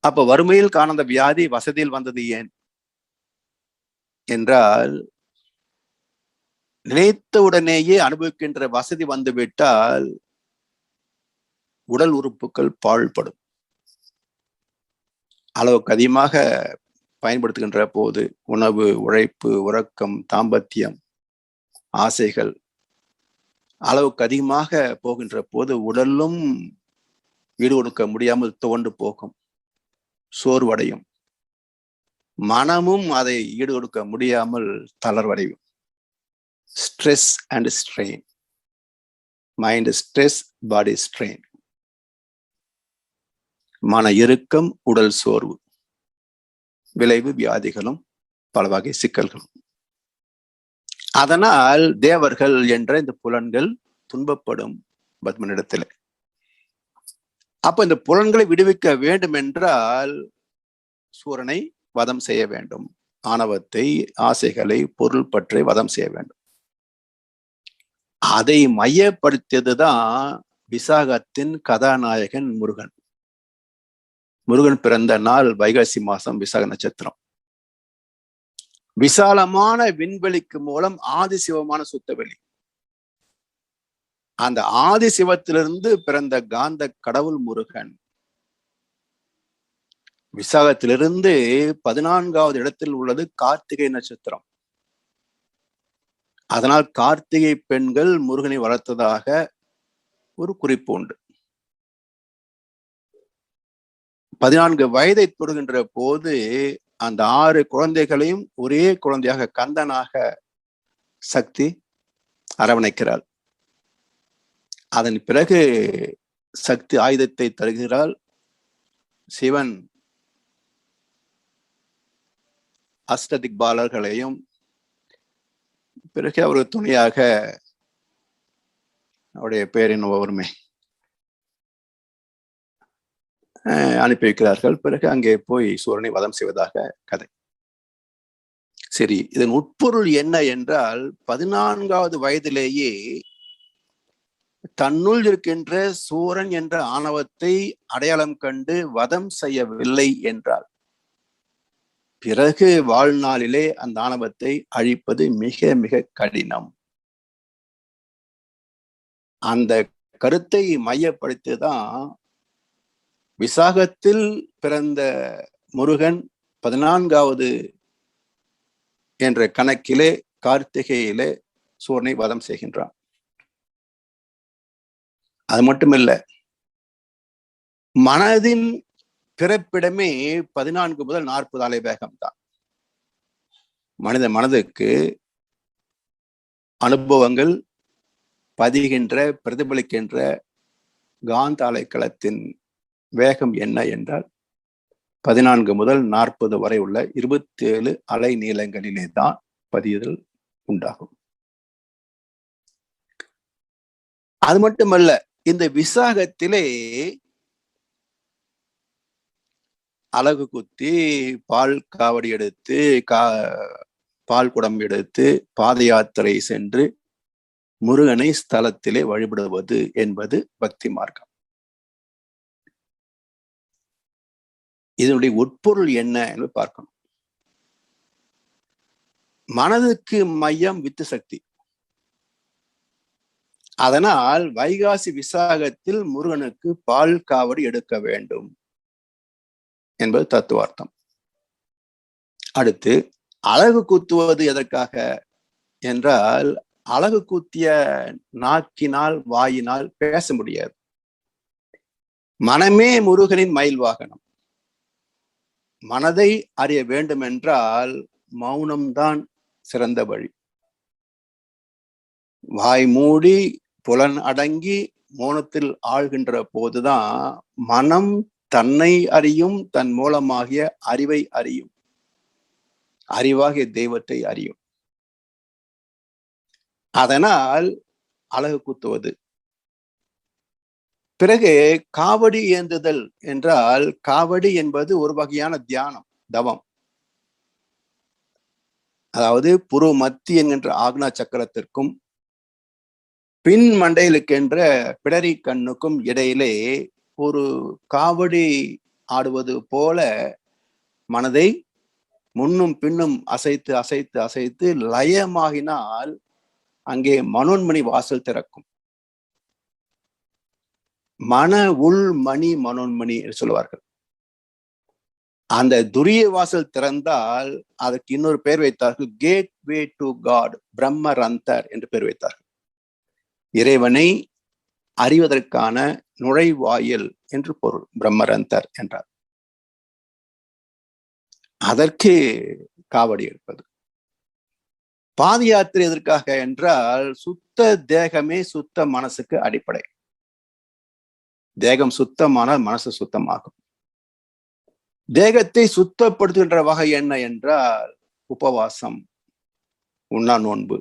அப்ப வறுமையில் காணாத வியாதி வசதியில் வந்தது ஏன் என்றால், நினைத்த உடனேயே அனுபவிக்கின்ற வசதி வந்துவிட்டால் உடல் உறுப்புகள் பாழ்படும். அளவுக்கு அதிகமாக பயன்படுத்துகின்ற போது உணவு, உழைப்பு, உறக்கம், தாம்பத்தியம், ஆசைகள் அளவுக்கு அதிகமாக போகின்ற போது உடலும் ஈடு கொடுக்க முடியாமல் துவண்டு போகும், சோர்வடையும். மனமும் அதை ஈடு கொடுக்க முடியாமல் தளர்வடையும். Stress and strain. Mind stress, body strain. மன இறுக்கம், உடல் சோர்வு, விளைவு வியாதிகளும் பல வகை சிக்கல்களும். அதனால் தேவர்கள் என்ற இந்த புலன்கள் துன்பப்படும் பத்மனிடத்தில். அப்ப இந்த புலன்களை விடுவிக்க வேண்டும் என்றால் சூரனை வதம் செய்ய வேண்டும். ஆணவத்தை, ஆசைகளை, பொருள் பற்றி வதம் செய்ய வேண்டும். அதை மையப்படுத்தியதுதான் விசாகத்தின் கதாநாயகன் முருகன். முருகன் பிறந்த நாள் வைகாசி மாசம், விசாக நட்சத்திரம். விசாலமான விண்வெளிக்கு மூலம் ஆதிசிவமான சுத்தவெளி. அந்த ஆதிசிவத்திலிருந்து பிறந்த காந்த கடவுள் முருகன். விசாகத்திலிருந்து 14வது இடத்தில் உள்ளது கார்த்திகை நட்சத்திரம். அதனால் கார்த்திகை பெண்கள் முருகனை வளர்த்ததாக ஒரு குறிப்பு உண்டு. 14 வயதை தொடுகின்ற போது அந்த 6 குழந்தைகளையும் ஒரே குழந்தையாக கந்தனாக சக்தி அரவணைக்கிறாள். அதன் பிறகு சக்தி ஆயுதத்தை தருகிறாள். சிவன் அஷ்டதிக்பாலர்களையும், பிறகு அவர் துணையாக அவருடைய பேரின் ஒருமை அனுப்பி வைக்கிறார்கள். பிறகு அங்கே போய் சூரனை வதம் செய்வதாக கதை. சரி, இதன் உட்பொருள் என்ன என்றால், 14வது வயதிலேயே தன்னுள் இருக்கின்ற சூரன் என்ற ஆணவத்தை அடையாளம் கண்டு வதம் செய்யவில்லை என்றால் பிறகு வாழ்நாளிலே அந்த ஆணவத்தை அழிப்பது மிக மிக கடினம். அந்த கருத்தை மையப்படுத்திதான் விசாகத்தில் பிறந்த முருகன் 14வது என்ற கணக்கிலே கார்த்திகையிலே சூரனை வதம் செய்கின்றான். அது மட்டுமில்ல, மனதின் பிறப்பிடமே 14 முதல் 40 அலை வேகம்தான். மனித மனதுக்கு அனுபவங்கள் பதிகின்ற, பிரதிபலிக்கின்ற காந்த அலைக்களத்தின் வேகம் என்ன என்றால் 14 முதல் 40 வரை உள்ள 27 அலை நீளங்களிலே தான் பதியுதல் உண்டாகும். அது மட்டுமல்ல, இந்த விசாகத்திலே அலகு குத்தி, பால் காவடி எடுத்து, பால் குடம் எடுத்து பாத யாத்திரை சென்று முருகனை ஸ்தலத்திலே வழிபடுவது என்பது பக்தி மார்க்கம். இதனுடைய உட்பொருள் என்ன என்று பார்க்கணும். மனதுக்கு மையம் வித்து சக்தி. அதனால் வைகாசி விசாகத்தில் முருகனுக்கு பால் காவடி எடுக்க வேண்டும் என்பது தத்துவார்த்தம். அடுத்து அழகு குத்துவது எதற்காக என்றால், அழகு குத்திய நாக்கினால் வாயினால் பேச முடியாது. மனமே முருகனின் மயில் வாகனம். மனதை அறிய வேண்டும் என்றால் மௌனம்தான் சிறந்த வழி. வாய் மூடி புலன் அடங்கி மௌனத்தில் ஆழ்கின்ற போதுதான் மனம் தன்னை அறியும், தன் மூலமாகிய அறிவை அறியும், அறிவாகிய தெய்வத்தை அறியும். அதனால் அழகு குத்துவது. பிறகு காவடி ஏந்துதல் என்றால், காவடி என்பது ஒரு வகையான தியானம், தவம். அதாவது புரு மத்தி என்கின்ற ஆக்னா சக்கரத்திற்கும் பின் மண்டையிலுக்கென்ற பிடரி கண்ணுக்கும் இடையிலே ஒரு காவடி ஆடுவது போல மனதை முன்னும் பின்னும் அசைத்து அசைத்து அசைத்து லயமாகினால் அங்கே மனோன்மணி வாசல் திறக்கும். மன உள் மணி மனோன்மணி என்று சொல்லுவார்கள். அந்த துரிய வாசல் திறந்தால் அதற்கு இன்னொரு பெயர் வைத்தார்கள், கேட் வே டு காட், பிரம்மரந்தர் என்று பெயர் வைத்தார்கள். இறைவனை அறிவதற்கான நுழைவாயில் என்று பொருள், பிரம்மரந்தர் என்றார். அதற்கு காவடி எடுப்பது. பாத யாத்திரை எதற்காக என்றால், சுத்த தேகமே சுத்த மனசுக்கு அடிப்படை. தேகம் சுத்தமானால் மனசு சுத்தமாகும். தேகத்தை சுத்தப்படுத்துகின்ற வகை என்ன என்றால் உபவாசம், உண்ணா நோன்பு,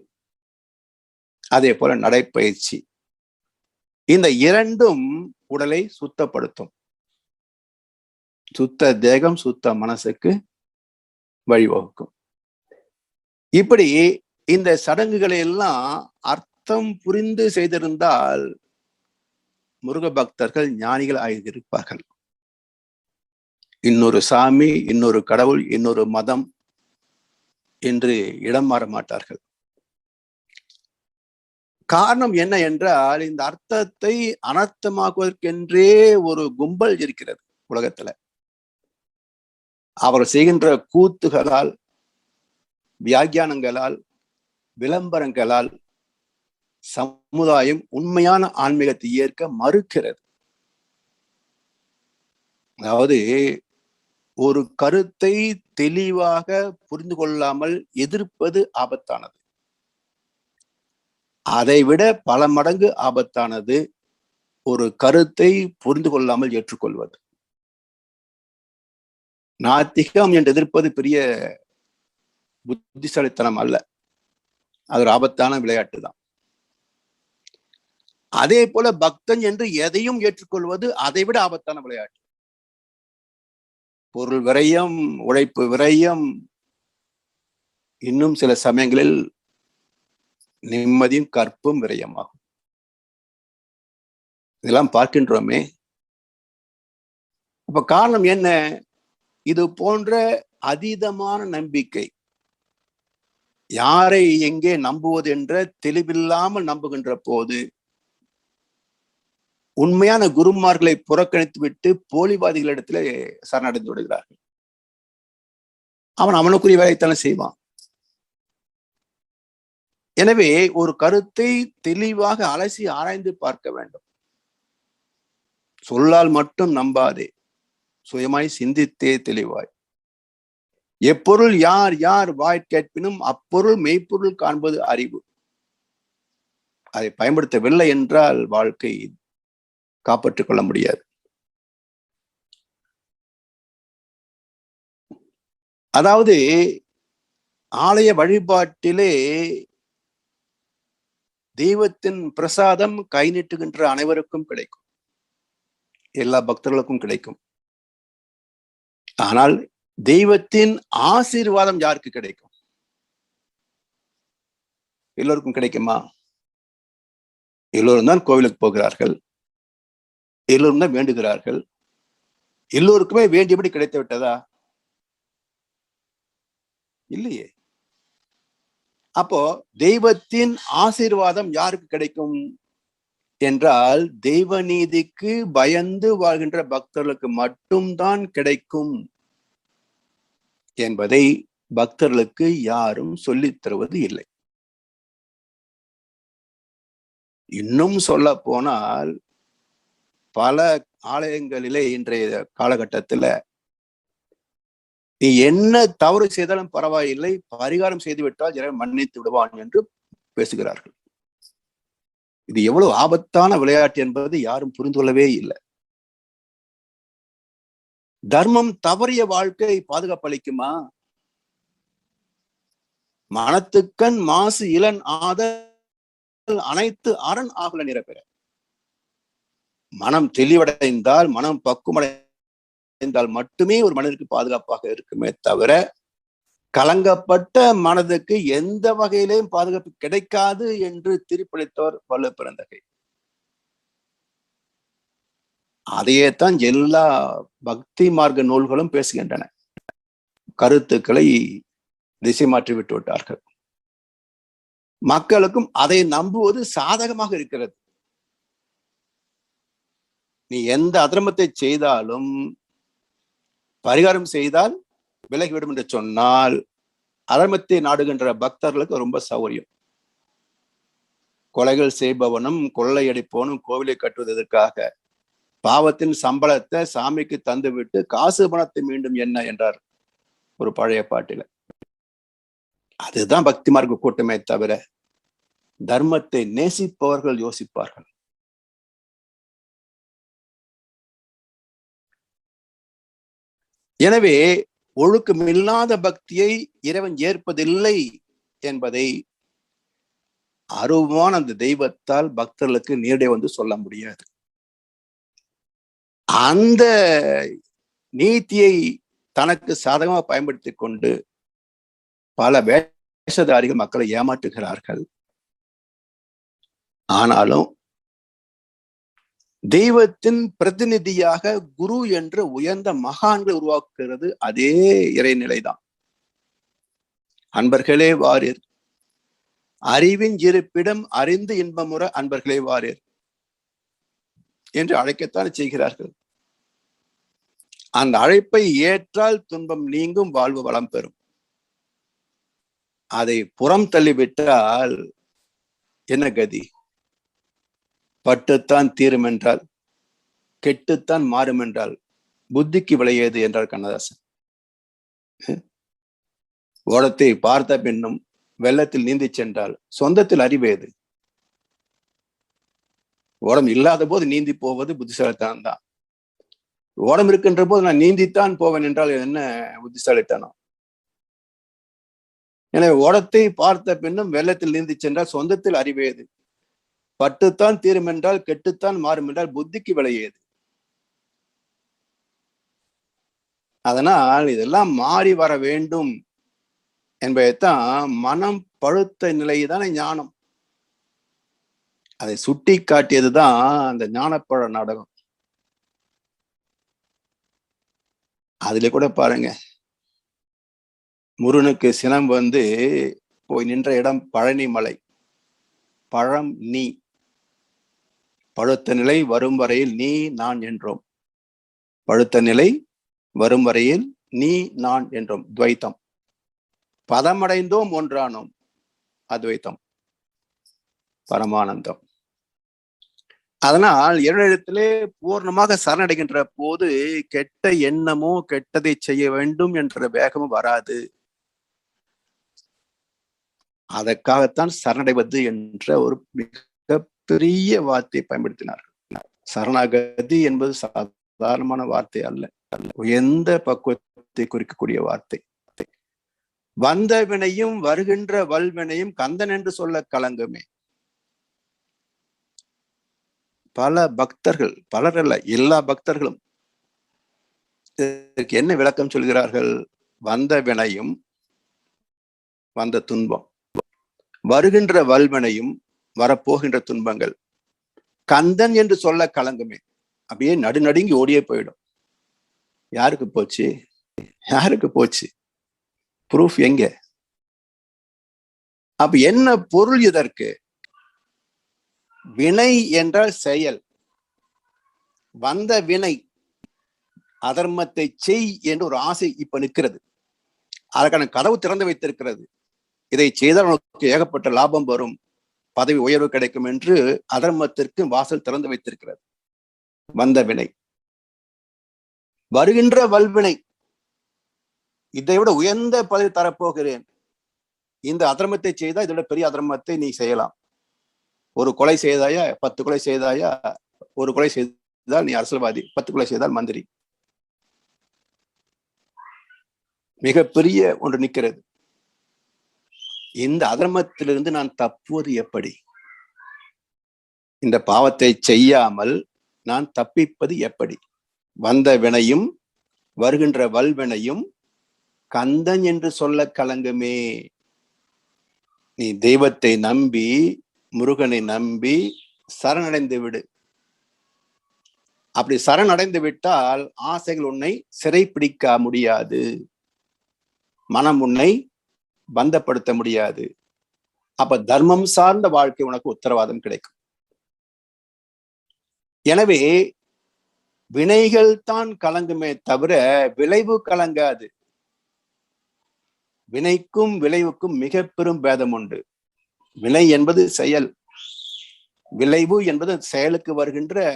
அதே போல நடைப்பயிற்சி. இந்த இரண்டும் உடலை சுத்தப்படுத்தும். சுத்த தேகம் சுத்த மனசுக்கு வழிவகுக்கும். இப்படி இந்த சடங்குகளை எல்லாம் அர்த்தம் புரிந்து செய்திருந்தால் முருக பக்தர்கள் ஞானிகள் ஆகியிருப்பார்கள். இன்னொரு சாமி, இன்னொரு கடவுள், இன்னொரு மதம் என்று இடம் மாற மாட்டார்கள். காரணம் என்ன என்றால், இந்த அர்த்தத்தை அனர்த்தமாக்குவதற்கென்றே ஒரு கும்பல் இருக்கிறது உலகத்துல. அவர் செய்கின்ற கூத்துகளால், வியாக்கியானங்களால், விளம்பரங்களால் சமுதாயம் உண்மையான ஆன்மீகத்தை ஏற்க மறுக்கிறது. அதாவது ஒரு கருத்தை தெளிவாக புரிந்து கொள்ளாமல் எதிர்ப்பது ஆபத்தானது. அதைவிட பல மடங்கு ஆபத்தானது ஒரு கருத்தை புரிந்து கொள்ளாமல் ஏற்றுக்கொள்வது. நாத்திகம் என்று எதிர்ப்பது பெரிய புத்திசாலித்தனம் அல்ல, அது ஒரு ஆபத்தான விளையாட்டு தான். அதே போல பக்தன் என்று எதையும் ஏற்றுக்கொள்வது அதைவிட ஆபத்தான விளையாட்டு. பொருள் விரயம், உழைப்பு விரயம், இன்னும் சில சமயங்களில் நிம்மதியும் கற்பும் விரயமாகும். இதெல்லாம் பார்க்கின்றோமே. அப்ப காரணம் என்ன? இது போன்ற அதீதமான நம்பிக்கை, யாரை எங்கே நம்புவது என்ற தெளிவில்லாமல் நம்புகின்ற போது உண்மையான குருமார்களை புறக்கணித்து விட்டு போலிவாதிகளிடத்திலே சரணடைந்து விடுகிறார்கள். அவனுக்குரிய வேலைத்தானே செய்வான். எனவே ஒரு கருத்தை தெளிவாக அலசி ஆராய்ந்து பார்க்க வேண்டும். சொல்லால் மட்டும் நம்பாதே, சுயமாய் சிந்தித்தே தெளிவாய். எப்பொருள் யார் யார் வாய் கேட்பினும் அப்பொருள் மெய்ப்பொருள் காண்பது அறிவு. அதை பயன்படுத்தவில்லை என்றால் வாழ்க்கை காப்பாற்றிக் கொள்ள முடியாது. அதாவது ஆலய வழிபாட்டிலே தெய்வத்தின் பிரசாதம் கை நீட்டுகின்ற அனைவருக்கும் கிடைக்கும், எல்லா பக்தர்களுக்கும் கிடைக்கும். ஆனால் தெய்வத்தின் ஆசீர்வாதம் யாருக்கு கிடைக்கும்? எல்லோருக்கும் கிடைக்குமா? எல்லோரும் தான் கோவிலுக்கு போகிறார்கள், எல்லோரும் தான் வேண்டுகிறார்கள், எல்லோருக்குமே வேண்டியபடி கிடைத்து விட்டதா? இல்லையே. அப்போ தெய்வத்தின் ஆசீர்வாதம் யாருக்கு கிடைக்கும் என்றால், தெய்வ நீதிக்கு பயந்து வாழ்கின்ற பக்தர்களுக்கு மட்டும்தான் கிடைக்கும் என்பதை பக்தர்களுக்கு யாரும் சொல்லித் தருவது இல்லை. இன்னும் சொல்ல போனால், பல ஆலயங்களிலே இன்றைய காலகட்டத்துல நீ என்ன தவறு செய்தாலும் பரவாயில்லை, பரிகாரம் செய்துவிட்டால் இறைவன் மன்னித்து விடுவான் என்று பேசுகிறார்கள். இது எவ்வளவு ஆபத்தான விளையாட்டு என்பது யாரும் புரிந்து கொள்ளவே இல்லை. தர்மம் தவறிய வாழ்க்கை பாதுகாப்பளிக்குமா? மனத்துக்கண் மாசு இளன் ஆதல் அனைத்து அரண் ஆகல நிரப்பெற. மனம் தெளிவடைந்தால், மனம் பக்குவமடைந்தால் மட்டுமே ஒரு மனிதனுக்கு பாதுகாப்பாக இருக்குமே தவிர, கலங்கப்பட்ட மனதுக்கு எந்த வகையிலேயும் பாதுகாப்பு கிடைக்காது என்று தீர்ப்பளித்தவர் வள்ளுவ பெருந்தகை. அதையே தான் எல்லா பக்தி மார்க்க நூல்களும் பேசுகின்றன. கருத்துக்களை திசை மாற்றி விட்டு விட்டார்கள். மக்களுக்கும் அதை நம்புவது சாதகமாக இருக்கிறது. நீ எந்த அதர்மத்தை செய்தாலும் பரிகாரம் செய்தால் விலகிவிடும் என்று சொன்னால், அதர்மத்தை நாடுகின்ற பக்தர்களுக்கு ரொம்ப சௌகரியம். கொலைகள் செய்பவனும் கொள்ளையடிப்பவனும் கோவிலை கட்டுவதற்காக பாவத்தின் சம்பளத்தை சாமிக்கு தந்துவிட்டு காசு பணத்தை மீண்டும் என்ன என்றார் ஒரு பழைய பாட்டில. அதுதான் பக்தி மார்க்க கூட்டமே தவிர, தர்மத்தை நேசிப்பவர்கள் யோசிப்பார்கள். எனவே ஒழுக்கமில்லாத பக்தியை இறைவன் ஏற்பதில்லை என்பதை அருவமான அந்த தெய்வத்தால் பக்தர்களுக்கு நேரடியாக வந்து சொல்ல முடியாது. அந்த நீதியை தனக்கு சாதகமாக பயன்படுத்தி கொண்டு பல வேஷதாரிகள் மக்களை ஏமாற்றுகிறார்கள். ஆனாலும் தெய்வத்தின் பிரதிநிதியாக குரு என்ற உயர்ந்த மகான்களை உருவாக்குகிறது அதே இறைநிலைதான். அன்பர்களே வாரீர், அறிவின் இருப்பிடம் அறிந்து இன்பமுற அன்பர்களே வாரீர் என்று அழைக்கத்தான் செய்கிறார்கள். அந்த அழைப்பை ஏற்றால் துன்பம் நீங்கும், வாழ்வு வளம் பெறும். அதை புறம் தள்ளிவிட்டால் என்ன கதி? பட்டுத்தான் தீரும் என்றால், கெட்டுத்தான் மாறும் என்றால், புத்திக்கு விளையது என்றார் கண்ணதாசன். ஓடத்தை பார்த்த பின்னும் வெள்ளத்தில் நீந்தி சென்றால் சொந்தத்தில் அறிவேது. ஓடம் இல்லாத போது நீந்தி போவது புத்திசாலித்தனம் தான். ஓடம் இருக்கின்ற போது நான் நீந்தித்தான் போவேன் என்றால் என்ன புத்திசாலித்தனம்? எனவே ஓடத்தை பார்த்த பின்னும் வெள்ளத்தில் நீந்தி சென்றால் சொந்தத்தில் அறிவேது. பட்டுத்தான் தீரும் என்றால், கெட்டுத்தான் மாறும் என்றால் புத்திக்கு விளையேது. அதனால் இதெல்லாம் மாறி வர வேண்டும் என்பதைத்தான் மனம் பழுத்த நிலைதான ஞானம். அதை சுட்டி காட்டியதுதான் அந்த ஞானப்பழ நாடகம். அதுல கூட பாருங்க, முருகனுக்கு சினம் வந்து போய் நின்ற இடம் பழனி மலை. பழம் நீ, பழுத்த நிலை வரும் வரையில் நீ நான் என்றோம். பழுத்த நிலை வரும் வரையில் நீ நான் என்றோம். துவைத்தம். பதமடைந்தோம் ஒன்றானோம். அத்வைத்தம், பரமானந்தம். அதனால் இறைநிலத்திலே பூர்ணமாக சரணடைகின்ற போது கெட்ட எண்ணமோ கெட்டதை செய்ய வேண்டும் என்ற வேகமும் வராது. அதற்காகத்தான் சரணடைவது என்ற ஒரு மிக பெரிய வார்த்தையை பயன்படுத்தினார்கள். சரணாகதி என்பது சாதாரணமான வார்த்தை அல்ல, உயர்ந்த பக்குவத்தை குறிக்கக்கூடிய வார்த்தை. வந்த வினையும் வருகின்ற வல்வினையும் கந்தன் என்று சொல்ல கலங்குமே. பல பக்தர்கள், பலர் அல்ல, எல்லா பக்தர்களும் இதற்கு என்ன விளக்கம் சொல்கிறார்கள்? வந்த வினையும், வந்த துன்பம், வருகின்ற வல்வினையும், வரப்போகின்ற துன்பங்கள் கந்தன் என்று சொல்ல கலங்குமே. அப்படியே நடுநடுங்கி ஓடியே போயிடும். யாருக்கு போச்சு? யாருக்கு போச்சு? ப்ரூஃப் எங்க? அப்ப என்ன பொருள் இதற்கு? வினை என்றால் செயல். வந்த வினை அதர்மத்தை செய் என்று ஒரு ஆசை இப்ப நிற்கிறது. அதற்கான கதவு திறந்து வைத்திருக்கிறது. இதை செய்தால் உனக்கு ஏகப்பட்ட லாபம் வரும், பதவி உயர்வு கிடைக்கும் என்று அதர்மத்திற்கு வாசல் திறந்து வைத்திருக்கிறது. வந்த வினை. வருகின்ற வல்வினை, இதை விட உயர்ந்த பதவி தரப்போகிறேன், இந்த அதர்மத்தை செய்தால் இதோட பெரிய அதர்மத்தை நீ செய்யலாம். ஒரு கொலை செய்தாயா, 10 கொலை செய்தாயா, ஒரு கொலை செய்தால் நீ அரசியல்வாதி, 10 கொலை செய்தால் மந்திரி. மிகப்பெரிய ஒன்று நிற்கிறது. இந்த அதர்மத்திலிருந்து நான் தப்புவது எப்படி? இந்த பாவத்தை செய்யாமல் நான் தப்பிப்பது எப்படி? வந்த வினையும் வருகின்ற வல்வினையும் கந்தன் என்று சொல்ல கலங்குமே. நீ தெய்வத்தை நம்பி, முருகனை நம்பி சரணடைந்து விடு. அப்படி சரணடைந்து விட்டால் ஆசைகள் உன்னை சிறை பிடிக்க முடியாது, மனம் உன்னை பந்தப்படுத்த முடியாது. அப்ப தர்மம் சார்ந்த வாழ்க்கை உனக்கு உத்தரவாதம் கிடைக்கும். எனவே வினைகள் தான் கலங்குமே தவிர விளைவு கலங்காது. வினைக்கும் விளைவுக்கும் மிக பெரும் பேதம் உண்டு. வினை என்பது செயல், விளைவு என்பது செயலுக்கு வருகின்ற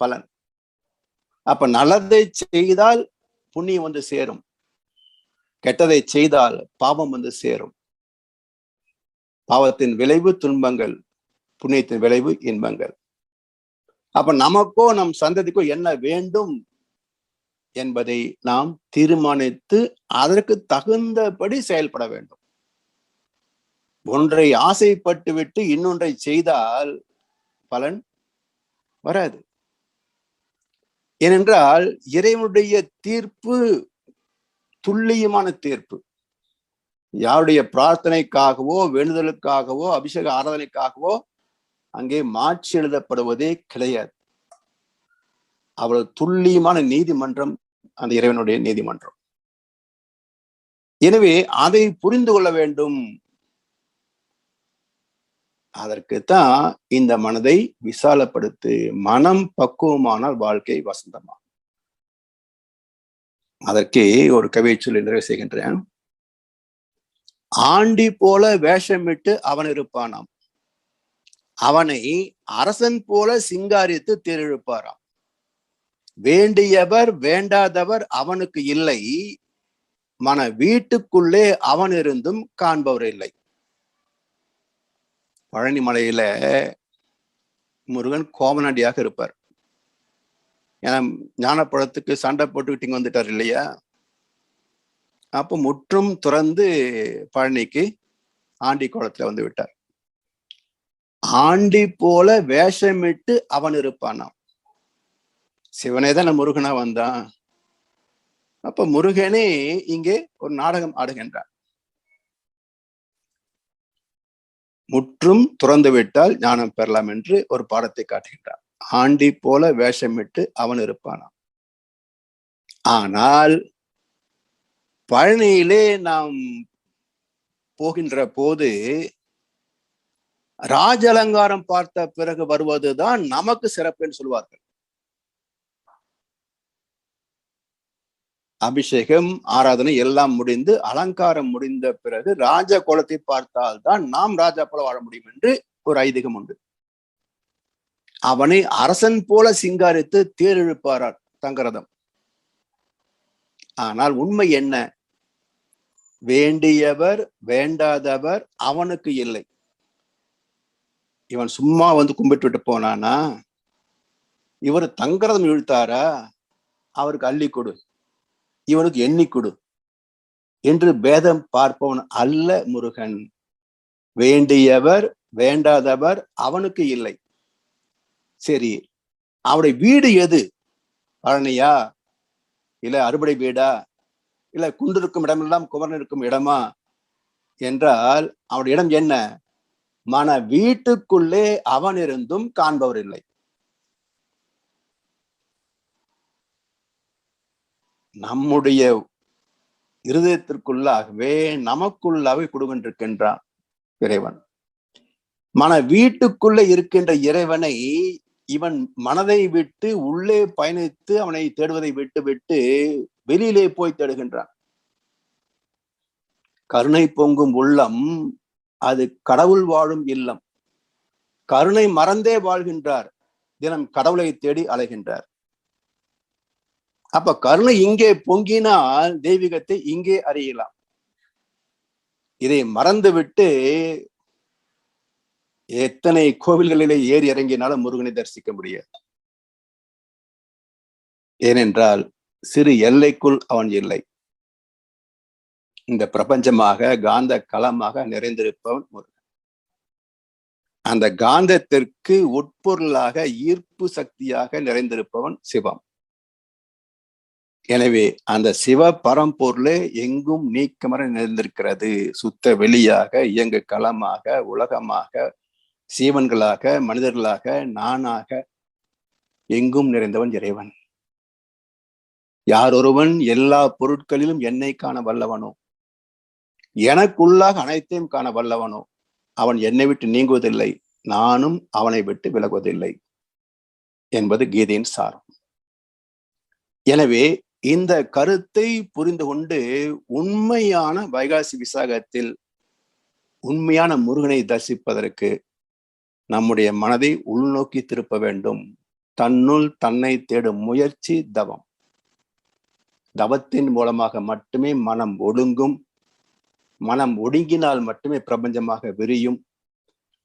பலன். அப்ப நல்லதை செய்தால் புண்ணியம் வந்து சேரும், கெட்டதை செய்தால் பாவம் வந்து சேரும். பாவத்தின் விளைவு துன்பங்கள், புண்ணியத்தின் விளைவு இன்பங்கள். அப்ப நமக்கோ நம் சந்ததிக்கோ என்ன வேண்டும் என்பதை நாம் தீர்மானித்து அதற்கு தகுந்தபடி செயல்பட வேண்டும். ஒன்றை ஆசைப்பட்டு விட்டு இன்னொன்றை செய்தால் பலன் வராது. ஏனென்றால் இறைவனுடைய தீர்ப்பு துல்லியமான தீர்ப்பு. யாருடைய பிரார்த்தனைக்காகவோ வேண்டுதலுக்காகவோ அபிஷேக ஆராதனைக்காகவோ அங்கே மாற்றி எழுதப்படுவதே கிடையாது. அவ்வளவு துல்லியமான நீதிமன்றம் அந்த இறைவனுடைய நீதிமன்றம். எனவே அதை புரிந்து கொள்ள வேண்டும். அதற்குத்தான் இந்த மனதை விசாலப்படுத்து. மனம் பக்குவமானால் வாழ்க்கை வசந்தமா. அதற்கே ஒரு கவியை சொல்லி நிறைவு செய்கின்றேன். ஆண்டி போல வேஷமிட்டு அவன் இருப்பானாம், அவனை அரசன் போல சிங்காரித்து தேர்ந்தெடுப்பாராம். வேண்டியவர் வேண்டாதவர் அவனுக்கு இல்லை, மன வீட்டுக்குள்ளே அவன் இருந்தும் காண்பவர் இல்லை. பழனி மலையில முருகன் கோமநாடியாக இருப்பார். ஏன்னா ஞானப்பழத்துக்கு சண்டை போட்டுக்கிட்டு இங்க வந்துட்டார் இல்லையா? அப்போ முற்றும் துறந்து பழனிக்கு ஆண்டி கோலத்துல வந்து விட்டார். ஆண்டி போல வேஷமிட்டு அவன் இருப்பானாம். சிவனே தான் முருகனா வந்தான். அப்ப முருகனே இங்கே ஒரு நாடகம் ஆடுகின்றார். முற்றும் துறந்து விட்டால் ஞானம் பெறலாம் என்று ஒரு பாடத்தை காட்டுகின்றார். ஆண்டி போல வேஷமிட்டு அவன் இருப்பானாம். ஆனால் பழனியிலே நாம் போகின்ற போது ராஜ அலங்காரம் பார்த்த பிறகு வருவதுதான் நமக்கு சிறப்புன்னு சொல்வார்கள். அபிஷேகம் ஆராதனை எல்லாம் முடிந்து அலங்காரம் முடிந்த பிறகு ராஜ கோலத்தை பார்த்தால்தான் நாம் ராஜா போல வாழ முடியும் என்று ஒரு ஐதீகம் உண்டு. அவனை அரசன் போல சிங்காரித்து தேர் இழுப்பாரார் தங்கரதம். ஆனால் உண்மை என்ன? வேண்டியவர் வேண்டாதவர் அவனுக்கு இல்லை. இவன் சும்மா வந்து கும்பிட்டு விட்டு போனானா? இவர் தங்கரதம் இழுத்தாரா? அவருக்கு அள்ளி கொடு, இவனுக்கு எண்ணி கொடு என்று பேதம் பார்ப்பவன் அல்ல முருகன். வேண்டியவர் வேண்டாதவர் அவனுக்கு இல்லை. சரி, அவருடைய வீடு எது? பழனியா, இல்ல அறுபடை வீடா, இல்ல குன்றிருக்கும் இடமெல்லாம் குமரன் இருக்கும் இடமா என்றால் அவனுடைய இடம் என்ன? மன வீட்டுக்குள்ளே அவன் இருந்தும் காண்பவர் இல்லை. நம்முடைய இருதயத்திற்குள்ளாகவே நமக்குள்ளாகவே கொடுக்கின்றிருக்கின்றான் இறைவன். வீட்டுக்குள்ள இருக்கின்ற இறைவனை இவன் மனதை விட்டு உள்ளே பயணித்து அவனை தேடுவதை விட்டு விட்டு வெளியிலே போய் தேடுகின்றான். கருணை பொங்கும் உள்ளம் அது கடவுள் வாழும் இல்லம். கருணை மறந்தே வாழ்கின்றார், தினம் கடவுளை தேடி அலைகின்றார். அப்ப கருணை இங்கே பொங்கினால் தெய்வீகத்தை இங்கே அறியலாம். இதை மறந்துவிட்டு எத்தனை கோவில்களிலே ஏறி இறங்கினாலும் முருகனை தரிசிக்க முடியாது. ஏனென்றால் சிறு எல்லைக்குள் அவன் இல்லை. இந்த பிரபஞ்சமாக காந்த களமாக நிறைந்திருப்பவன் முருகன். அந்த காந்தத்திற்கு உட்பொருளாக ஈர்ப்பு சக்தியாக நிறைந்திருப்பவன் சிவம். எனவே அந்த சிவ பரம்பொருளே எங்கும் நீக்கமர நிறைந்திருக்கிறது. சுத்த வெளியாக, இயங்கு களமாக, உலகமாக, சீவன்களாக, மனிதர்களாக, நானாக எங்கும் நிறைந்தவன் இறைவன். யார் ஒருவன் எல்லா பொருட்களிலும் என்னை காண வல்லவனோ, எனக்குள்ளாக அனைத்தையும் காண வல்லவனோ, அவன் என்னை விட்டு நீங்குவதில்லை, நானும் அவனை விட்டு விலகுவதில்லை என்பது கீதையின் சாரம். எனவே இந்த கருத்தை புரிந்து கொண்டு உண்மையான வைகாசி விசாகத்தில் உண்மையான முருகனை தரிசிப்பதற்கு நம்முடைய மனதை உள்நோக்கி திருப்ப வேண்டும். தன்னுள் தன்னை தேடும் முயற்சி தவம். தவத்தின் மூலமாக மட்டுமே மனம் ஒடுங்கும். மனம் ஒடுங்கினால் மட்டுமே பிரபஞ்சமாக விரியும்.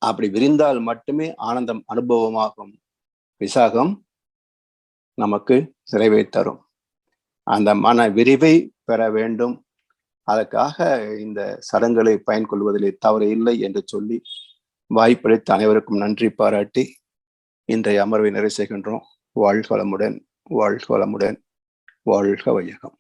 அப்படி விரிந்தால் மட்டுமே ஆனந்தம் அனுபவமாகும். விசாகம் நமக்கு நிறைவை தரும். அந்த மன விரிவை பெற வேண்டும். அதற்காக இந்த சடங்குகளை பயன் கொள்வதிலே தவறு இல்லை என்று சொல்லி வாய்ப்பளித்த அனைவருக்கும் நன்றி பாராட்டி இன்றைய அமர்வை நிறைவு செய்கின்றோம். வாழ்க வளமுடன், வாழ்க வளமுடன், வாழ்க வையகம்.